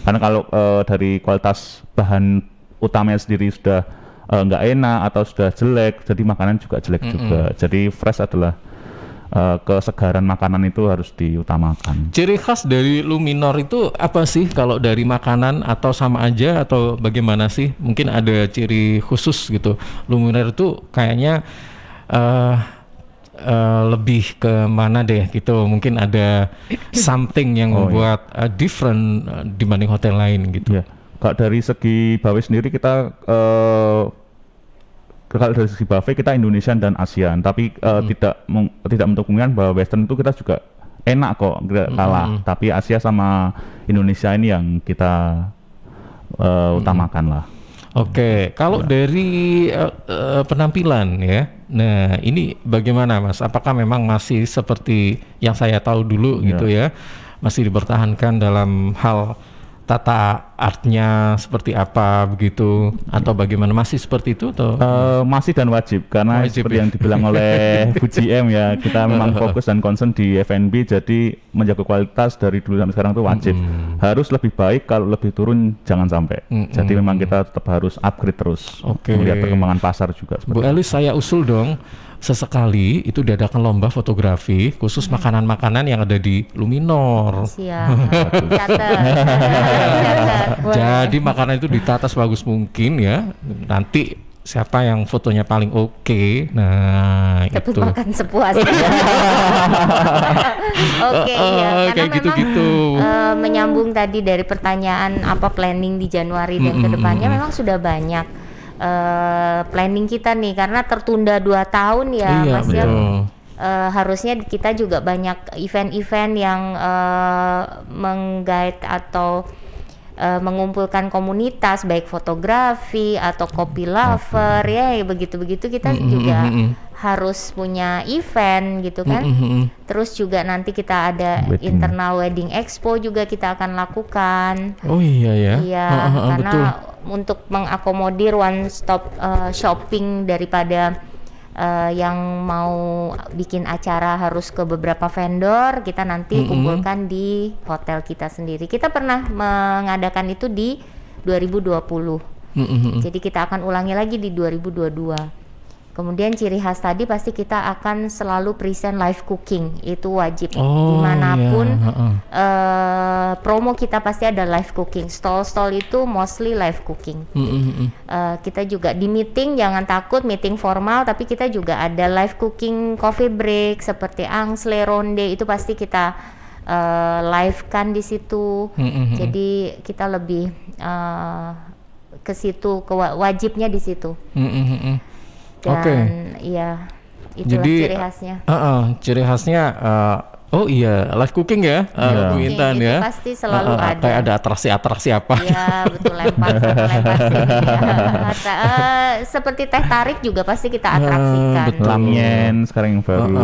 Karena kalau dari kualitas bahan utamanya sendiri sudah nggak enak atau sudah jelek, jadi makanan juga jelek juga. Jadi fresh adalah kesegaran makanan itu harus diutamakan. Ciri khas dari Luminor itu apa sih kalau dari makanan, atau sama aja atau bagaimana sih? Mungkin ada ciri khusus gitu. Luminor itu kayaknya lebih ke mana deh gitu. Mungkin ada something yang membuat different dibanding hotel lain gitu. Ya. Kalau dari segi buffet sendiri kita kalau dari segi buffet kita Indonesian dan ASEAN, tapi tidak menutup kemungkinan bahwa Western itu kita juga enak kok, tidak kalah. Tapi Asia sama Indonesia ini yang kita utamakan lah. Oke, kalau dari penampilan ya, nah ini bagaimana Mas? Apakah memang masih seperti yang saya tahu dulu gitu ya? Masih dipertahankan dalam hal tata artnya seperti apa begitu, atau bagaimana, masih seperti itu atau? Masih dan wajib, karena seperti yang dibilang oleh Bu GM ya, kita memang fokus dan concern di F&B, jadi menjaga kualitas dari dulu sampai sekarang itu wajib. Harus lebih baik, kalau lebih turun jangan sampai. Jadi memang kita tetap harus upgrade terus, melihat perkembangan pasar juga. Bu Elis, saya usul dong sesekali itu diadakan lomba fotografi khusus makanan-makanan yang ada di Luminor. Siap. Jadi makanan itu ditata sebagus mungkin ya. Nanti siapa yang fotonya paling oke, nah tapi itu. makan sepuasnya. Oke, ya. Karena kayak gitu-gitu. Menyambung tadi dari pertanyaan apa planning di Januari dan kedepannya, memang sudah banyak planning kita nih, karena tertunda 2 tahun ya, Mas ya. Harusnya kita juga banyak event-event yang meng-guide atau mengumpulkan komunitas, baik fotografi atau kopi lover ya, begitu-begitu kita juga harus punya event gitu kan. Terus juga nanti kita ada internal wedding expo juga kita akan lakukan. Oh iya ya. Iya, karena betul, untuk mengakomodir one stop shopping daripada yang mau bikin acara harus ke beberapa vendor, kita nanti kumpulkan di hotel kita sendiri. Kita pernah mengadakan itu di 2020. Jadi kita akan ulangi lagi di 2022. Kemudian ciri khas tadi pasti kita akan selalu present live cooking, itu wajib. Dimanapun promo kita pasti ada live cooking. Stall-stall itu mostly live cooking. Kita juga di meeting, jangan takut meeting formal, tapi kita juga ada live cooking coffee break seperti angsle, ronde, itu pasti kita live kan di situ. Jadi kita lebih ke situ, wajibnya di situ. Dan iya, itulah jadi, ciri khasnya. Ciri khasnya, oh iya, live cooking ya, Bu Intan ya. Pasti selalu ada. Kayak ada atraksi-atraksi apa? Iya, betul, lempar sini. Seperti teh tarik juga pasti kita atraksikan. Lamien sekarang yang baru.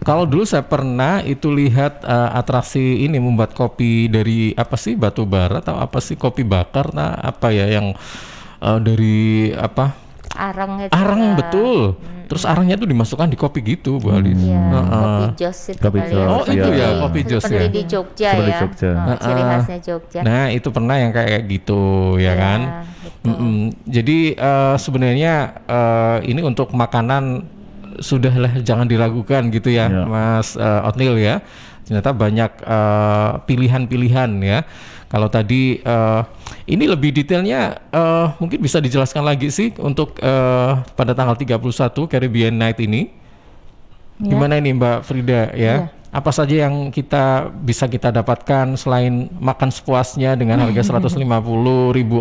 Kalau dulu saya pernah itu lihat atraksi ini membuat kopi dari apa sih, batu bara atau apa sih, kopi bakar, nah apa ya yang dari apa? Arang itu. Arang, betul. Terus arangnya tuh dimasukkan di kopi gitu, Bu Alis. Kopi jos itu kali ya. Oh itu ya, kopi jos ya. Seperti di Jogja ya. Ciri khasnya Jogja. Nah itu pernah yang kayak gitu ya kan. Jadi sebenarnya ini untuk makanan sudahlah, jangan diragukan gitu ya, Mas Otnil ya. Ternyata banyak pilihan-pilihan ya. Kalau tadi ini lebih detailnya mungkin bisa dijelaskan lagi sih untuk pada tanggal 31 Caribbean Night ini. Gimana ini Mbak Frida ya? Apa saja yang bisa kita dapatkan selain makan sepuasnya dengan harga 150.000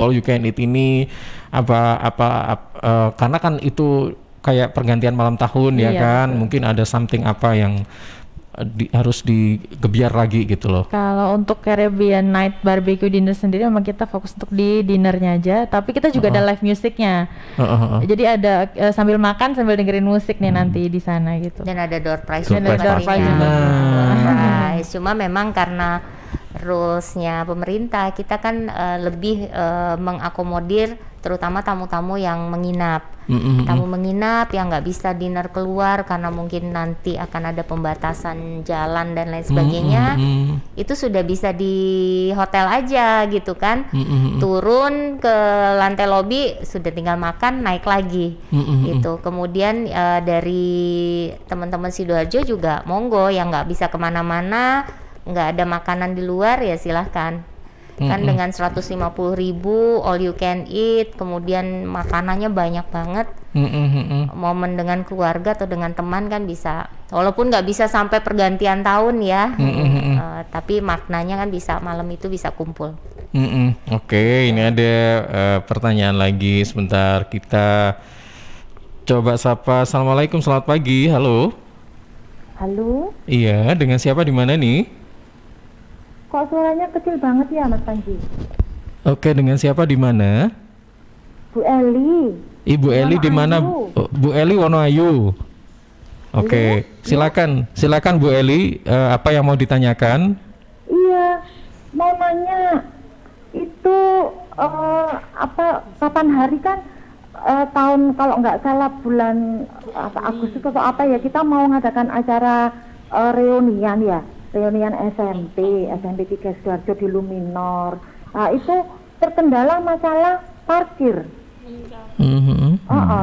all you can eat ini? Karena kan itu kayak pergantian malam tahun ya kan? Mungkin ada something apa yang harus digebiar lagi gitu loh? Kalau untuk Caribbean Night Barbecue Dinner sendiri memang kita fokus untuk di dinnernya aja, tapi kita juga ada live musiknya. Jadi ada sambil makan sambil dengerin musik nih nanti di sana gitu. Dan ada door prize Dan ada door prize. Cuma memang karena rulesnya pemerintah, kita kan lebih mengakomodir terutama tamu-tamu yang menginap. Tamu menginap yang nggak bisa dinner keluar karena mungkin nanti akan ada pembatasan jalan dan lain sebagainya, itu sudah bisa di hotel aja gitu kan. Turun ke lantai lobi, sudah tinggal makan, naik lagi gitu. Kemudian dari teman-teman Sidoarjo juga monggo yang nggak bisa kemana-mana, nggak ada makanan di luar, ya silahkan. Kan dengan 150.000 all you can eat, kemudian makanannya banyak banget. Momen dengan keluarga atau dengan teman kan bisa, walaupun nggak bisa sampai pergantian tahun ya, tapi maknanya kan bisa malam itu bisa kumpul. Oke, ini ada pertanyaan lagi, sebentar kita coba sapa. Assalamualaikum, selamat pagi, halo. Halo. Iya, dengan siapa di mana nih? Kok suaranya kecil banget ya, Mas Panji? Oke, dengan siapa di mana? Bu Eli. Ibu Eli di mana? Bu Eli Wonoayu. Oke, silakan Bu Eli, apa yang mau ditanyakan? Iya, mau nanya itu kapan hari kan tahun kalau nggak salah bulan Agustus atau apa ya, kita mau ngadakan acara reunian ya. Reunian SMP 3 Sidoarjo di Luminor. Nah, itu terkendala masalah parkir.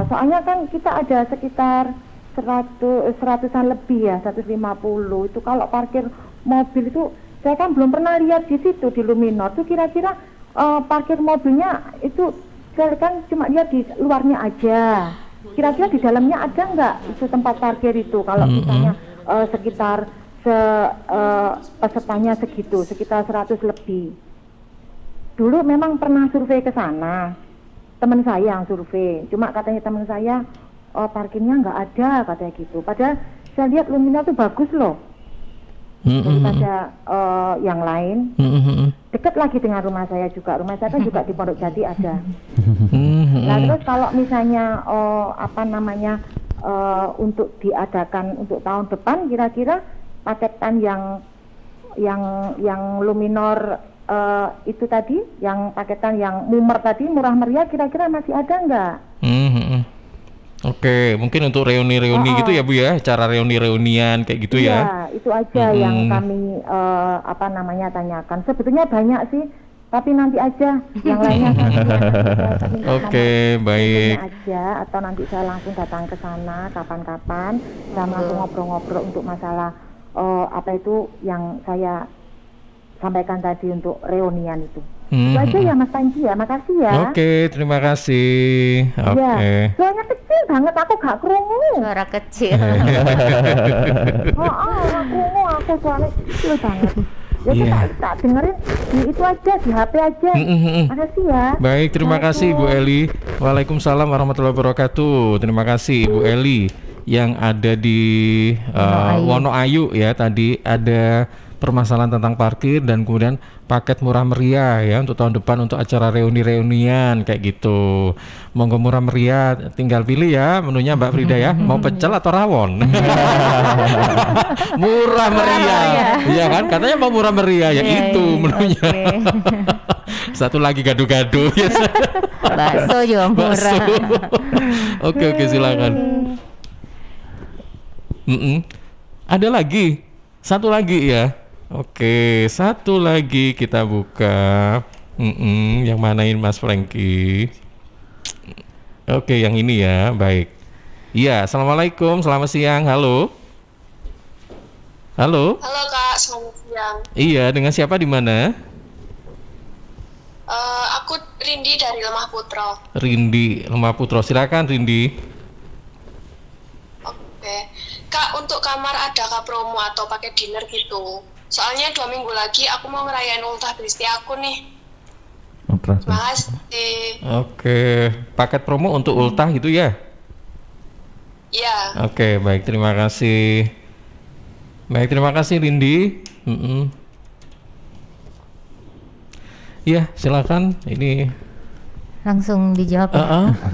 Soalnya kan kita ada sekitar 100-an lebih ya, 150. Itu kalau parkir mobil itu saya kan belum pernah lihat di situ di Luminor. Itu kira-kira parkir mobilnya itu saya kan cuma lihat di luarnya aja. Kira-kira di dalamnya ada nggak itu tempat parkir itu? Kalau misalnya sekitar pesertanya segitu, sekitar 100 lebih. Dulu memang pernah survei ke sana, teman saya yang survei, cuma katanya teman saya parkirnya nggak ada katanya gitu. Padahal saya lihat Luminor tuh bagus loh, daripada yang lain. Dekat lagi dengan rumah saya juga, rumah saya kan juga di Pondok Jati ada. Nah terus kalau misalnya untuk diadakan untuk tahun depan, kira-kira paketan yang Luminor itu tadi, yang paketan yang mumer tadi, murah meriah, kira-kira masih ada nggak? Oke, mungkin untuk reuni-reuni gitu ya Bu ya, cara reuni-reunian kayak gitu ya? Iya, itu aja yang kami tanyakan. Sebetulnya banyak sih, tapi nanti aja yang lainnya. Oke, baik. Aja, atau nanti saya langsung datang ke sana kapan-kapan, saya langsung ngobrol-ngobrol untuk masalah itu yang saya sampaikan tadi untuk reunian itu. Itu aja ya Mas Panji ya, makasih ya. Oke, terima kasih. Ya, suaranya kecil banget, aku gak krungu. Suara kecil. Gak krungu, aku suaranya kecil banget. Ya kita tak dengerin di itu aja, di HP aja. Makasih ya. Baik, terima kasih Bu Eli. Waalaikumsalam warahmatullahi wabarakatuh. Terima kasih Bu Eli yang ada di Wonoayu ya. Tadi ada permasalahan tentang parkir dan kemudian paket murah meriah ya untuk tahun depan untuk acara reuni-reunian kayak gitu. Monggo murah meriah, tinggal pilih ya menunya Mbak Frida ya, mau pecel atau rawon. Murah meriah. Iya kan? Katanya mau murah meriah ya, itu menunya. Satu lagi gado-gado ya. Bakso juga murah. Oke, silakan. Ada lagi, satu lagi ya. Oke, satu lagi kita buka. Yang manain Mas Franky? Oke, yang ini ya, baik. Iya, assalamualaikum, selamat siang, halo. Halo. Halo Kak, selamat siang. Iya, dengan siapa di mana? Aku Rindi dari Lemah Putro. Rindi, Lemah Putro, silakan Rindi. Oke, Kak, untuk kamar adakah promo atau pakai dinner gitu? Soalnya 2 minggu lagi aku mau ngerayain ultah besti aku nih. Terima kasih. Oke, paket promo untuk ultah gitu ya? Iya. Oke, baik, terima kasih. Baik, terima kasih Rindi. Iya, silakan. Ini langsung dijawab.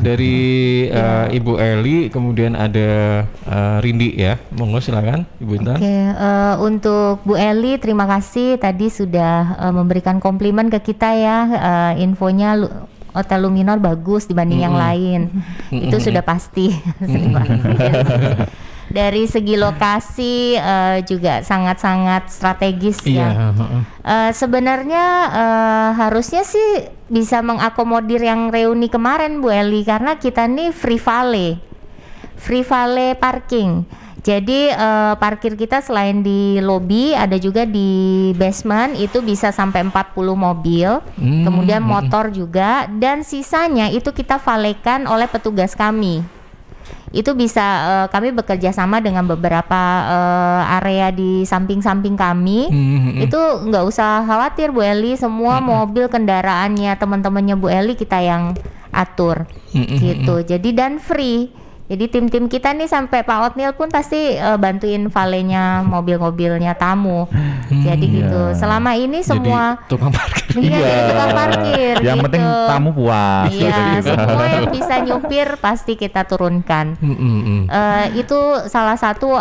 Dari Ibu Eli, kemudian ada Rindi ya. Monggo silakan Ibu Intan. Oke, untuk Bu Eli terima kasih tadi sudah memberikan komplimen ke kita ya. Infonya Hotel Luminor bagus dibanding yang lain. Itu sudah pasti. Dari segi lokasi juga sangat-sangat strategis ya. Sebenarnya harusnya sih bisa mengakomodir yang reuni kemarin Bu Eli, karena kita nih free valet parking. Jadi parkir kita selain di lobby ada juga di basement, itu bisa sampai 40 mobil, kemudian motor juga, dan sisanya itu kita valekan oleh petugas kami. Itu bisa kami bekerja sama dengan beberapa area di samping-samping kami. Itu nggak usah khawatir Bu Eli, semua mobil kendaraannya teman-temannya Bu Eli kita yang atur gitu. Jadi dan free. Jadi tim-tim kita nih sampai Pak Otnil pun pasti bantuin valenya mobil-mobilnya tamu. Jadi gitu. Selama ini semua jadi tukang parkir. Iya, tukang parkir. Yang gitu. penting tamu puas. Iya, semua yang bisa nyupir pasti kita turunkan. Itu salah satu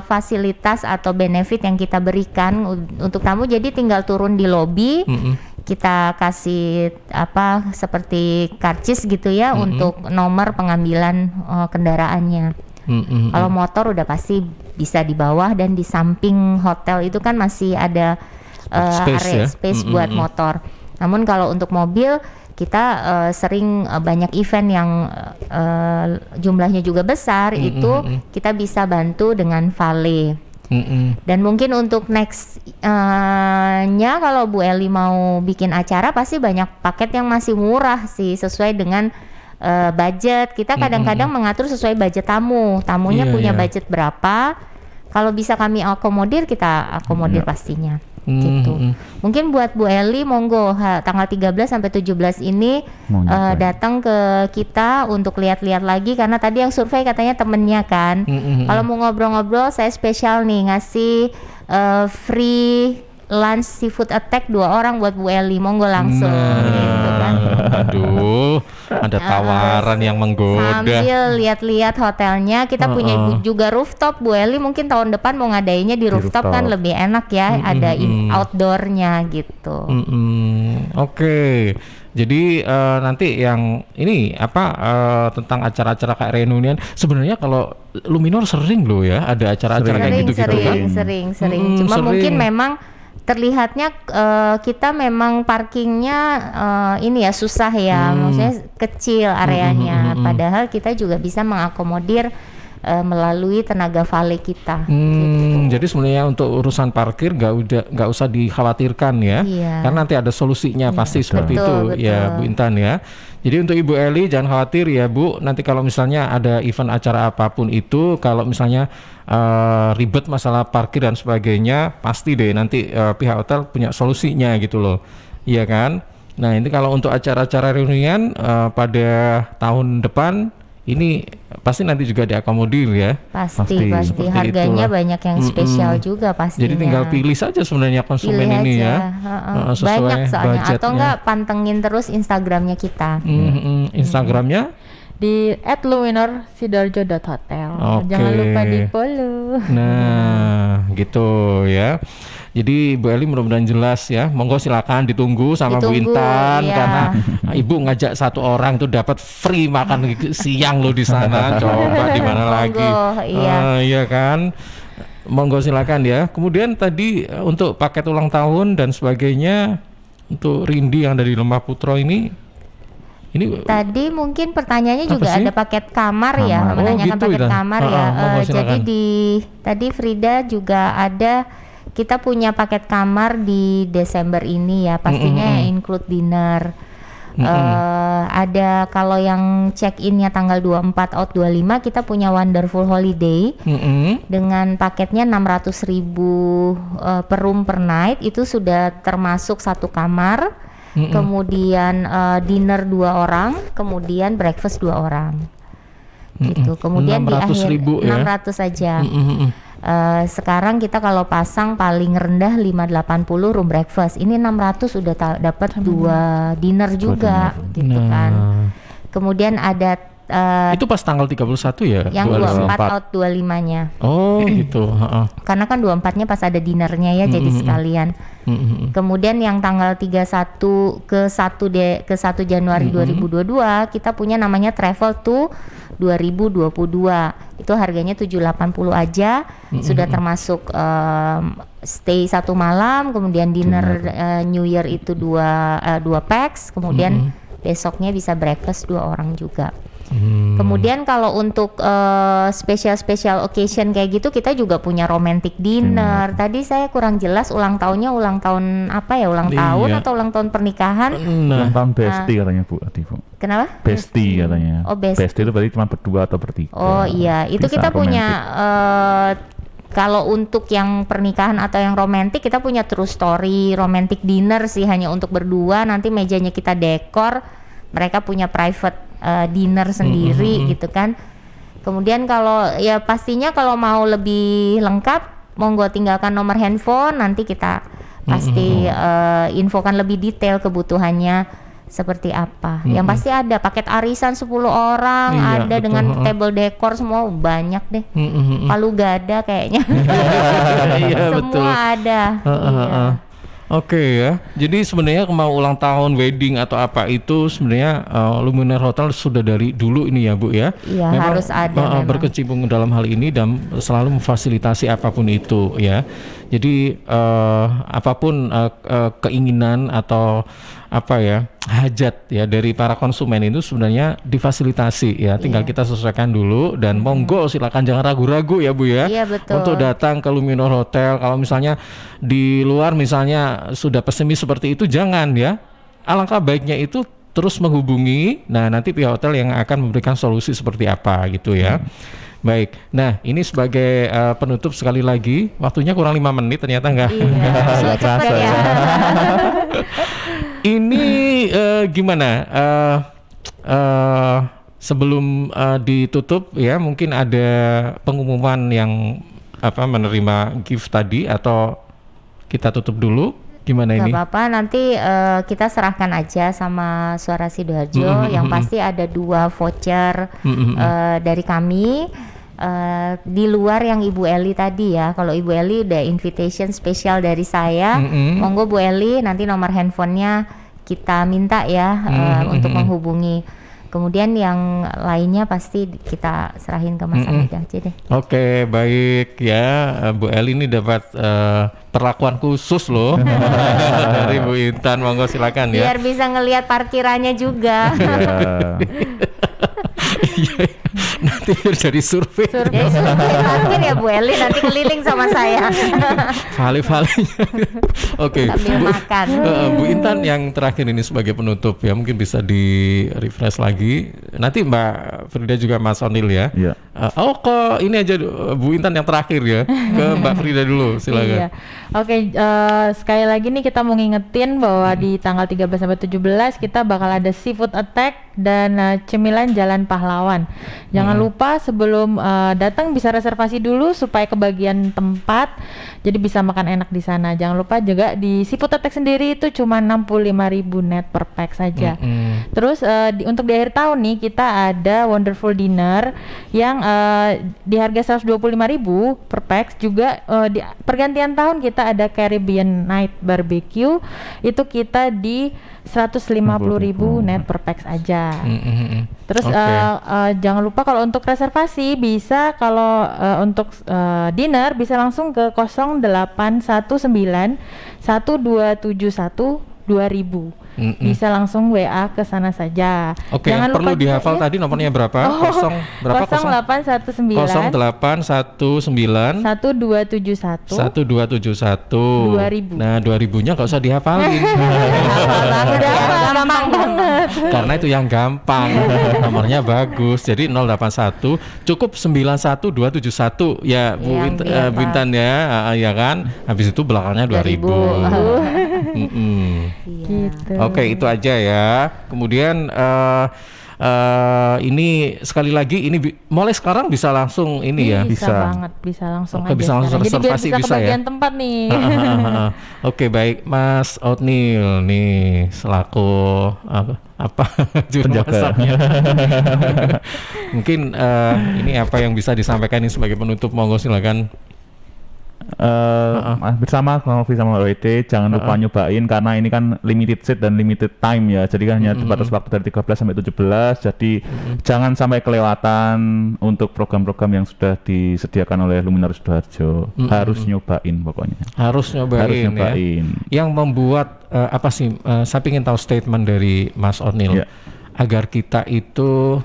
fasilitas atau benefit yang kita berikan untuk tamu. Jadi tinggal turun di lobi. Kita kasih apa seperti karcis gitu ya untuk nomor pengambilan kendaraannya. Kalau motor udah pasti bisa di bawah, dan di samping hotel itu kan masih ada area space buat motor. Namun kalau untuk mobil kita sering banyak event yang jumlahnya juga besar, itu kita bisa bantu dengan valet. Dan mungkin untuk next-nya kalau Bu Eli mau bikin acara pasti banyak paket yang masih murah sih, sesuai dengan budget. Kita kadang-kadang mengatur sesuai budget tamunya punya budget berapa. Kalau bisa kami akomodir, kita akomodir pastinya. Gitu. Mungkin buat Bu Eli monggo tanggal 13 sampai 17 ini datang ke kita untuk lihat-lihat lagi, karena tadi yang survei katanya temennya kan. Kalau mau ngobrol-ngobrol, saya spesial nih ngasih free lunch seafood attack 2 orang buat Bu Eli, monggo langsung gitu kan. Aduh, ada tawaran yang menggoda. Sambil lihat-lihat hotelnya, kita punya juga rooftop Bu Eli, mungkin tahun depan mau ngadainnya di rooftop kan lebih enak ya, ada outdoornya gitu. Oke. Jadi nanti yang ini apa tentang acara-acara kayak reunian, sebenarnya kalau Luminor sering loh ya ada acara-acara kayak gitu-gitu kan. Sering. Cuma mungkin memang terlihatnya kita memang parkingnya ini ya susah ya, maksudnya kecil areanya. Padahal kita juga bisa mengakomodir melalui tenaga valet kita. Gitu. Jadi sebenarnya untuk urusan parkir nggak usah dikhawatirkan ya, karena nanti ada solusinya pasti seperti itu ya Bu Intan ya. Jadi untuk Ibu Eli jangan khawatir ya Bu, nanti kalau misalnya ada event acara apapun itu, kalau misalnya ribet masalah parkir dan sebagainya, pasti deh nanti pihak hotel punya solusinya gitu loh, iya kan? Nah ini kalau untuk acara-acara reunian pada tahun depan ini pasti nanti juga diakomodir ya. Pasti. Harganya banyak yang spesial juga pastinya. Jadi tinggal pilih saja sebenarnya konsumen ini ya. Banyak soalnya, budgetnya. atau enggak pantengin terus Instagramnya kita. Instagramnya? Di @luminorsidoarjo.hotel. Jangan lupa di follow. Nah, gitu ya. Jadi Bu Eli mudah-mudahan jelas ya. Monggo silakan ditunggu sama Bu Intan karena Ibu ngajak 1 orang tuh dapat free makan siang lo di sana. Coba di mana lagi? Iya kan? Monggo silakan ya. Kemudian tadi untuk paket ulang tahun dan sebagainya untuk Rindi yang dari Lembah Putro ini tadi mungkin pertanyaannya juga ada paket kamar ya, menanyakan gitu paket kamar ya. Jadi tadi Frida juga ada, kita punya paket kamar di Desember ini ya, pastinya include dinner. Ada kalau yang check-innya tanggal 24 out 25, kita punya Wonderful Holiday dengan paketnya 600.000 per room per night, itu sudah termasuk 1 kamar. Kemudian dinner 2 orang, kemudian breakfast 2 orang, gitu. Kemudian di akhir 600 saja. Sekarang kita kalau pasang paling rendah 580 room breakfast. Ini 600 udah dapat 2 dinner juga gitu kan. Kemudian ada itu pas tanggal 31 ya? Yang 24 out 25-nya. Oh gitu. Karena kan 24-nya pas ada dinernya ya, jadi sekalian. Kemudian yang tanggal 31 ke 1 Januari 2022 kita punya namanya Travel to 2022. Itu harganya 780 aja. Sudah termasuk stay 1 malam, kemudian dinner New Year itu 2 packs, kemudian besoknya bisa breakfast 2 orang juga. Kemudian kalau untuk special occasion kayak gitu kita juga punya romantic dinner. Tadi saya kurang jelas ulang tahunnya ulang tahun apa ya? Ulang tahun atau ulang tahun pernikahan? Ulang tahun bestie katanya Bu. Kenapa? Bestie katanya. Oh, bestie Bestie itu berarti cuma berdua atau bertiga. Oh iya, itu bisa kita romantic. punya kalau untuk yang pernikahan atau yang romantic kita punya true story romantic dinner sih, hanya untuk berdua. Nanti mejanya kita dekor, mereka punya private dinner sendiri gitu kan. Kemudian kalau ya pastinya kalau mau lebih lengkap monggo tinggalkan nomor handphone, nanti kita pasti infokan lebih detail kebutuhannya seperti apa. Yang pasti ada paket arisan 10 orang, ada dengan table decor semua, banyak deh. Palu gada kayaknya. Semua ada. Oke ya, jadi sebenarnya mau ulang tahun, wedding atau apa itu sebenarnya Luminaire Hotel sudah dari dulu ini ya Bu ya. Iya, memang harus ada. Berkecimpung dalam hal ini dan selalu memfasilitasi apapun itu ya. Jadi apapun keinginan atau apa ya hajat ya dari para konsumen itu sebenarnya difasilitasi ya. Tinggal kita sesuaikan dulu dan monggo silakan, jangan ragu-ragu ya Bu ya. Iya, betul. Untuk datang ke Luminaire Hotel. Kalau misalnya di luar misalnya sudah pesimis seperti itu, jangan ya. Alangkah baiknya itu terus menghubungi. Nah nanti pihak hotel yang akan memberikan solusi seperti apa gitu ya. Baik, nah ini sebagai penutup sekali lagi, waktunya kurang 5 menit ternyata enggak. Iya, cepet ya. Ini gimana? Sebelum ditutup ya, mungkin ada pengumuman yang menerima gift tadi atau kita tutup dulu? Gimana ini? Gak apa-apa, nanti kita serahkan aja sama Suara Sidoarjo. Yang pasti ada 2 voucher dari kami. Di luar yang Ibu Eli tadi ya. Kalau Ibu Eli udah invitation spesial dari saya. Monggo Bu Eli, nanti nomor handphonenya kita minta ya untuk menghubungi. Kemudian yang lainnya pasti kita serahin ke Mas Amida aja deh. Oke, baik ya. Bu Eli ini dapat perlakuan khusus loh dari Bu Intan. Monggo silakan ya. Biar bisa ngelihat parkirannya juga. Nanti jadi survei. Jadi survei parkir ya Bu Eli, nanti keliling sama saya. Vale-valenya. Oke. Sambil makan. Bu Intan yang terakhir ini sebagai penutup ya, mungkin bisa di refresh lagi. Nanti Mbak Frida juga Mas Onil ya. Iya. Kok ini aja Bu Intan yang terakhir ya. Ke Mbak Frida dulu, silakan. Iya. Oke, sekali lagi nih kita mau ngingetin bahwa di tanggal 13 sampai 17 kita bakal ada seafood attack dan cemilan Jalan Pahlawan. Jangan lupa sebelum datang bisa reservasi dulu supaya kebagian tempat, jadi bisa makan enak di sana. Jangan lupa juga di seafood attack sendiri itu cuma 65.000 net per pack saja. Terus untuk di akhir tahun nih kita ada wonderful dinner yang di harga 125.000 per pack. Juga di pergantian tahun kita ada Caribbean Night Barbecue, itu kita di 150.000 net per pack aja. Terus jangan lupa kalau untuk reservasi bisa, kalau untuk dinner bisa langsung ke 0819 1271 2000. Bisa langsung WA ke sana saja. Oke, jangan perlu lupa dihafal juga, tadi nomornya berapa? 0819 1271 1271 2000. Nah, 2000-nya nggak usah dihafalin. Gampang banget. Karena itu yang gampang. Nomornya bagus. Jadi 081 cukup 91271 ya Bu Intan ya, ya kan. Habis itu belakangnya 2000. Gitu. Oke, itu aja ya. Kemudian Ini sekali lagi ini mulai sekarang bisa langsung ini ya. Bisa banget, bisa langsung aja. Bisa langsung reservasi, jadi bisa kebagian tempat nih. Oke, baik Mas Otnil nih selaku apa juru masaknya. Mungkin ini apa yang bisa disampaikan ini sebagai penutup, monggo silakan. Bersama Novi sama WD jangan lupa nyobain, karena ini kan limited seat dan limited time ya, jadi kan hanya batas waktu dari 13 sampai 17, jadi jangan sampai kelewatan untuk program-program yang sudah disediakan oleh Luminar Sidoarjo. Harus nyobain pokoknya. Harus nyobain. Ya. Yang membuat apa sih? Saya ingin tahu statement dari Mas Otnil agar kita itu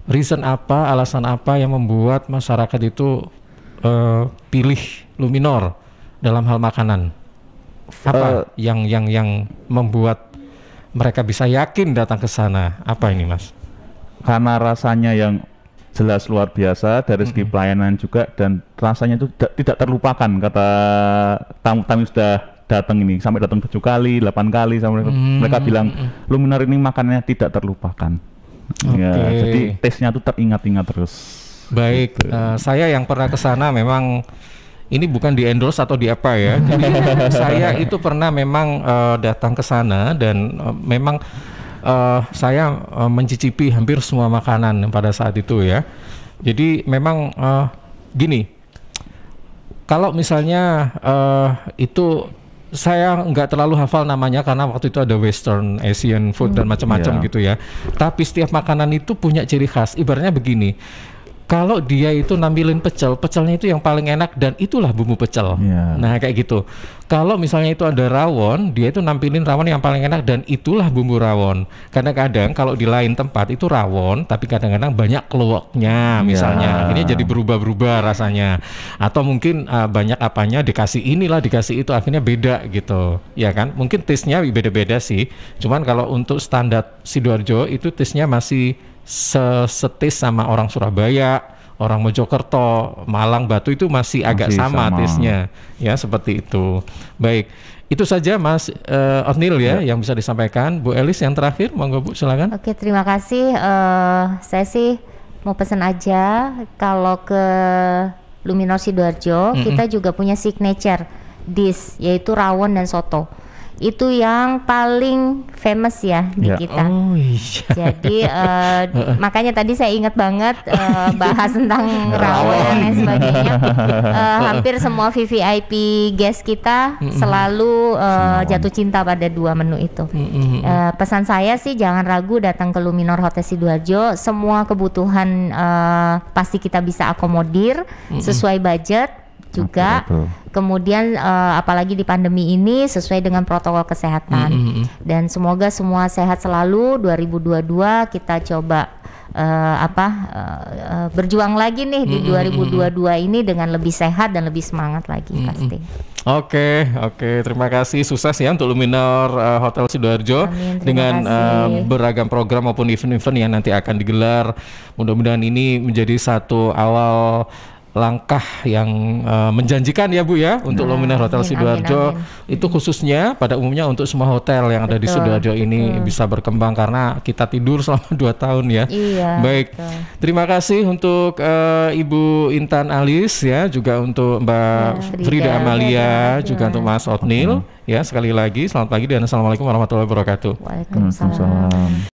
reason apa, alasan apa yang membuat masyarakat itu pilih Luminor dalam hal makanan. Apa yang membuat mereka bisa yakin datang ke sana? Apa ini, Mas? Karena rasanya yang jelas luar biasa, dari segi pelayanan juga, dan rasanya itu tidak terlupakan. Kata tamu-tamu sudah datang ini, sampai datang 7 kali, 8 kali, sampai mereka bilang Luminor ini makanannya tidak terlupakan. Ya, jadi taste-nya tuh teringat-ingat terus. Baik, saya yang pernah ke sana memang ini bukan di endorse atau di apa ya. Jadi saya itu pernah memang datang ke sana dan memang saya mencicipi hampir semua makanan pada saat itu ya. Jadi memang gini, kalau misalnya itu saya nggak terlalu hafal namanya karena waktu itu ada Western, Asian food dan macam-macam gitu ya. Tapi setiap makanan itu punya ciri khas. Ibaratnya begini. Kalau dia itu nampilin pecel, pecelnya itu yang paling enak dan itulah bumbu pecel. Nah kayak gitu. Kalau misalnya itu ada rawon, dia itu nampilin rawon yang paling enak dan itulah bumbu rawon. Kadang-kadang kalau di lain tempat itu rawon, tapi kadang-kadang banyak keluaknya misalnya. Akhirnya jadi berubah-berubah rasanya. Atau mungkin banyak apanya dikasih inilah, dikasih itu, akhirnya beda gitu. Ya kan? Mungkin taste-nya beda-beda sih. Cuman kalau untuk standar Sidoarjo itu taste-nya masih setis sama orang Surabaya, orang Mojokerto, Malang, Batu itu masih agak sama taste-nya ya, seperti itu. Baik, itu saja Mas Otnil ya yang bisa disampaikan. Bu Elis yang terakhir, monggo Bu, silakan. Oke, terima kasih. Saya sih mau pesan aja, kalau ke Luminor Sidoarjo kita juga punya signature dish, yaitu rawon dan soto. Itu yang paling famous ya di kita. Jadi makanya tadi saya ingat banget bahas tentang rawon dan lain sebagainya. Hampir semua VVIP guest kita selalu jatuh cinta pada 2 menu itu. Pesan saya sih jangan ragu datang ke Luminor Hotel Sidoarjo. Semua kebutuhan pasti kita bisa akomodir sesuai budget juga. Kemudian apalagi di pandemi ini sesuai dengan protokol kesehatan. Dan semoga semua sehat selalu. 2022 kita coba berjuang lagi nih di 2022 ini dengan lebih sehat dan lebih semangat lagi pasti. Oke, terima kasih, sukses ya untuk Luminor Hotel Sidoarjo dengan beragam program maupun event-event yang nanti akan digelar. Mudah-mudahan ini menjadi satu awal langkah yang menjanjikan ya Bu ya untuk Luminor Hotel Sidoarjo. Itu khususnya pada umumnya untuk semua hotel yang ada di Sidoarjo ini bisa berkembang karena kita tidur selama 2 tahun ya. Baik, terima kasih untuk Ibu Intan Alis ya, juga untuk Mbak Frida Amalia, juga untuk Mas Otnil ya. Sekali lagi selamat pagi dan assalamualaikum warahmatullahi wabarakatuh. Waalaikumsalam.